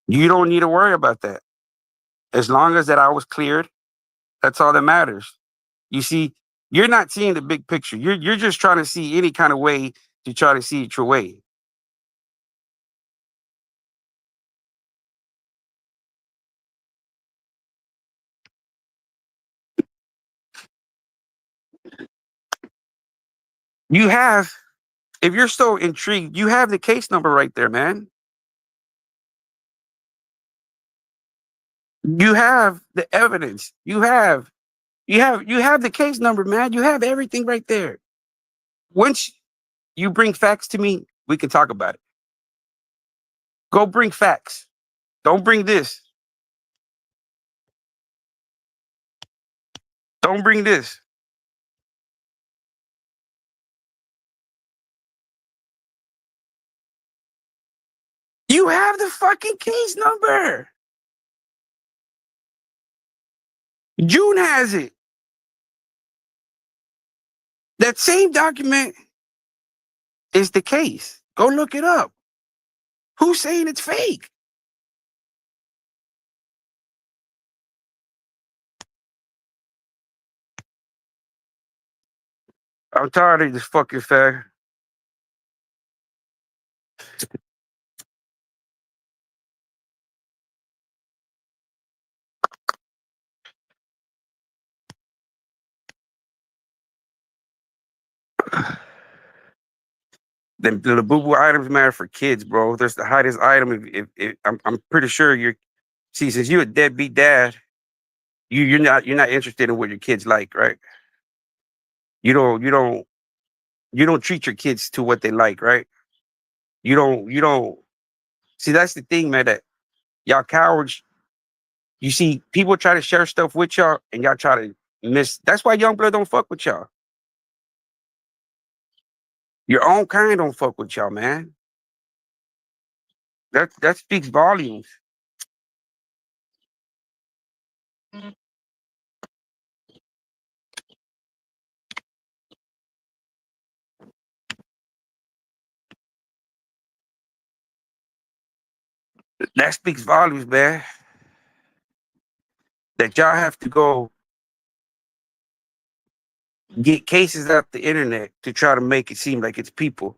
You don't need to worry about that. As long as that I was cleared, that's all that matters. You see, you're not seeing the big picture. You're just trying to see any kind of way to try to see it your way. You have, if you're so intrigued, you have the case number right there, man. You have the evidence. You have the case number, man. You have everything right there. Once you bring facts to me, we can talk about it. Go bring facts. Don't bring this. Don't bring this. You have the fucking case number. June has it. That same document is the case. Go look it up. Who's saying it's fake? I'm tired of this fucking fact. The boo boo items matter for kids, bro. That's the highest item. I'm pretty sure you're. See, since you're a deadbeat dad, you're not interested in what your kids like, right? You don't treat your kids to what they like, right? You don't see that's the thing, man, that y'all cowards, you see people try to share stuff with y'all and y'all try to miss. That's why young blood don't fuck with y'all. Your own kind don't fuck with y'all, man. That speaks volumes. That speaks volumes, man. That y'all have to go get cases off the internet to try to make it seem like it's people.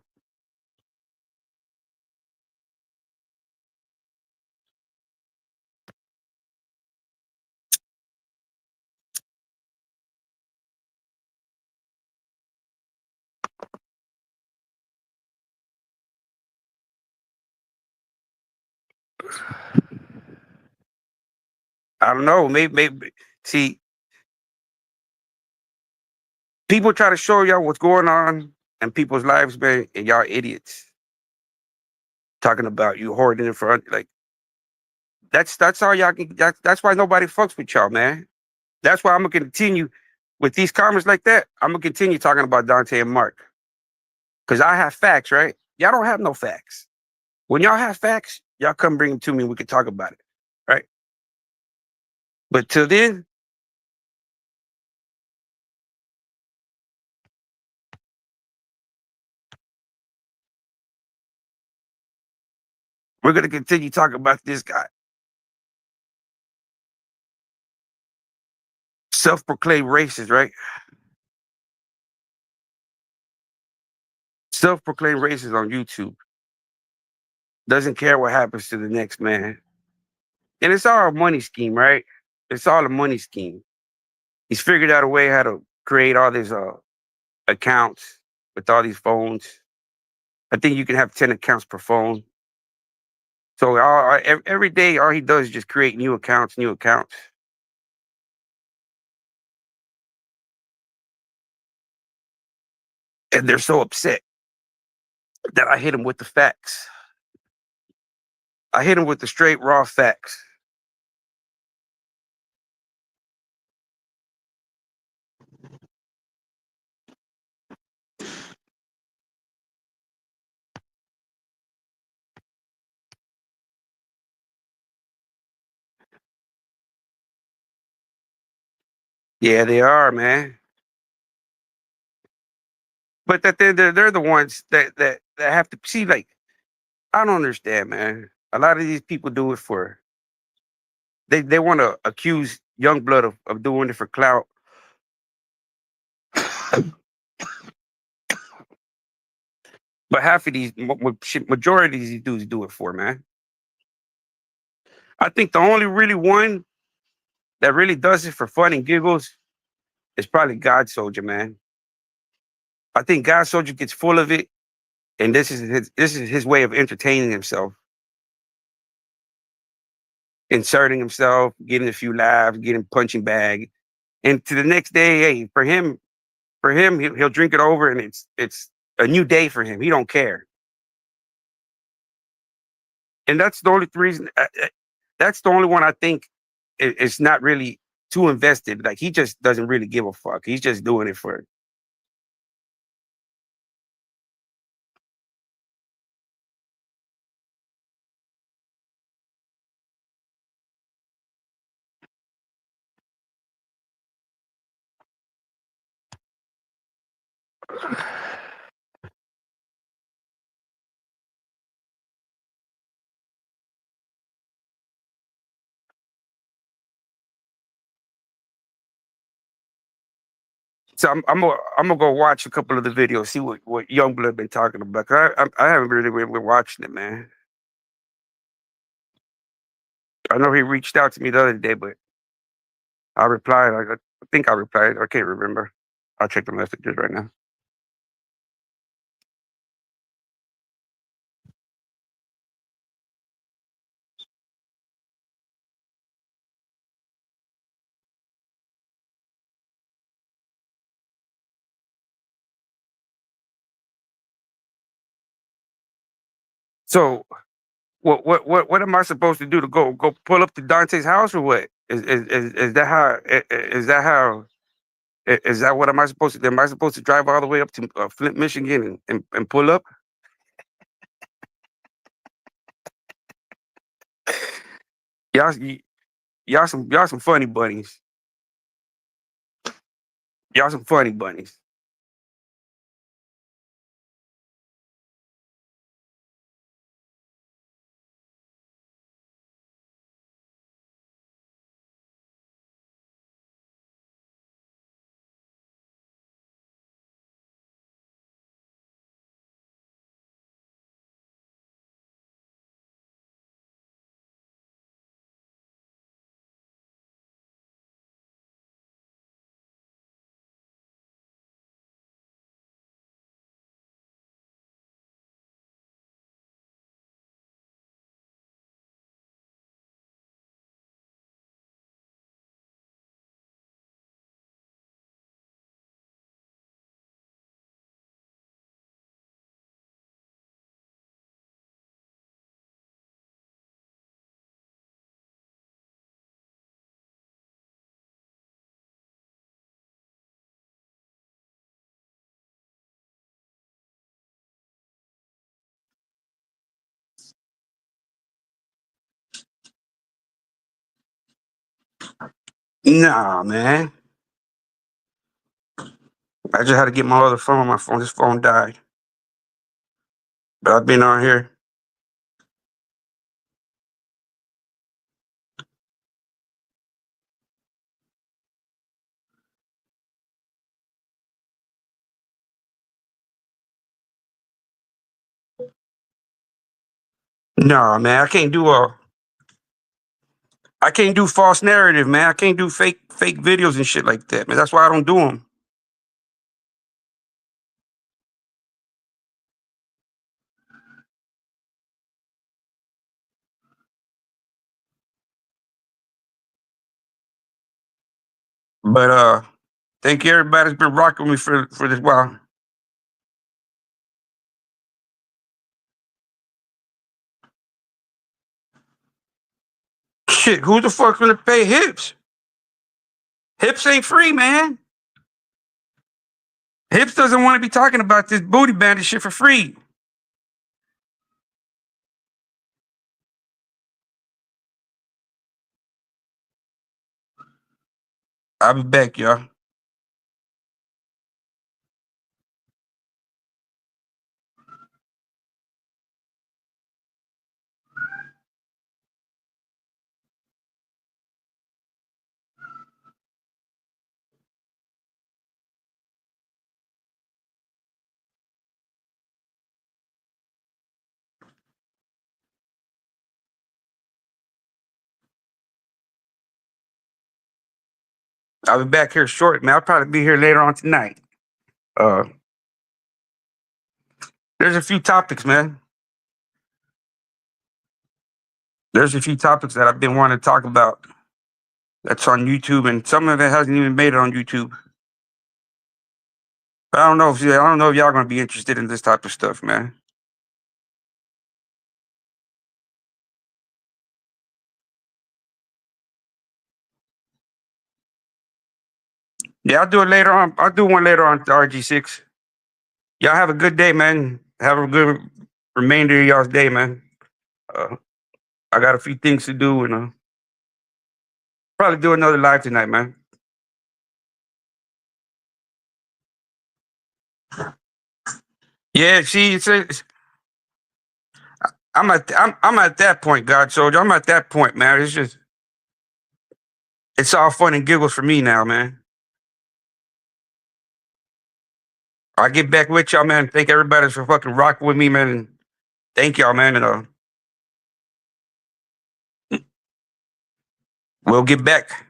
I don't know. Maybe see, people try to show y'all what's going on in people's lives, man, and y'all idiots talking about you hoarding it for like that's all y'all can. That's why nobody fucks with y'all, man. That's why I'm gonna continue. with these comments like that, I'm gonna continue talking about Dante and Mark because I have facts, right? Y'all don't have no facts. When y'all have facts, y'all come bring them to me and we can talk about it, right? But till then, we're gonna continue talking about this guy, self-proclaimed racist, right? Self-proclaimed racist on YouTube. Doesn't care what happens to the next man. And it's all a money scheme, right? It's all a money scheme. He's figured out a way how to create all these accounts with all these phones. I think you can have 10 accounts per phone. So every day, all he does is just create new accounts, new accounts. And they're so upset that I hit him with the facts. I hit him with the straight raw facts. Yeah, they are, man. But that they're the ones that have to see. Like, I don't understand, man. A lot of these people do it for they want to accuse Youngblood of doing it for clout. But half of these, majority of these dudes do it for, man. I think the only really one that really does it for fun and giggles is probably God Soldier, man. I think God Soldier gets full of it, and this is his way of entertaining himself, inserting himself, getting a few laughs, getting punching bag, and to the next day, hey, for him, he'll drink it over, and it's a new day for him. He don't care, and that's the only reason. That's the only one I think is not really too invested. Like he just doesn't really give a fuck. He's just doing it for. So I'm gonna go watch a couple of the videos, see what Youngblood been talking about. 'Cause I haven't really been watching it, man. I know he reached out to me the other day, but I replied. I think I replied. I can't remember. I'll check the messages right now. So what am I supposed to do to go pull up to Dante's house or what? Is that how is that how is that what am I supposed to? Am I supposed to drive all the way up to Flint, Michigan, and pull up? Y'all, y'all some funny bunnies. Y'all some funny bunnies. Nah, man. I just had to get my other phone. My phone, this phone died. But I've been on here. Nah, man. I can't do false narrative, man. I can't do fake videos and shit like that, man. That's why I don't do them. But thank you everybody that's been rocking with me for this while. Shit, who the fuck gonna pay Hips? Hips ain't free, man. Hips doesn't want to be talking about this booty bandit shit for free. I'll be back, y'all. I'll be back here short, man. I'll probably be here later on tonight. Uh, there's a few topics, man. There's a few topics that I've been wanting to talk about. That's on YouTube, and some of it hasn't even made it on YouTube. But I don't know if y'all gonna be interested in this type of stuff, man. Yeah, I'll do it later on. I'll do one later on to RG6. Y'all have a good day, man. Have a good remainder of y'all's day, man. Uh, I got a few things to do, and probably do another live tonight, man. Yeah, see, I'm at that point, God soldier. I'm at that point, man. It's all fun and giggles for me now, man. I'll get back with y'all, man. Thank everybody for fucking rocking with me, man. And thank y'all, man. And we'll get back.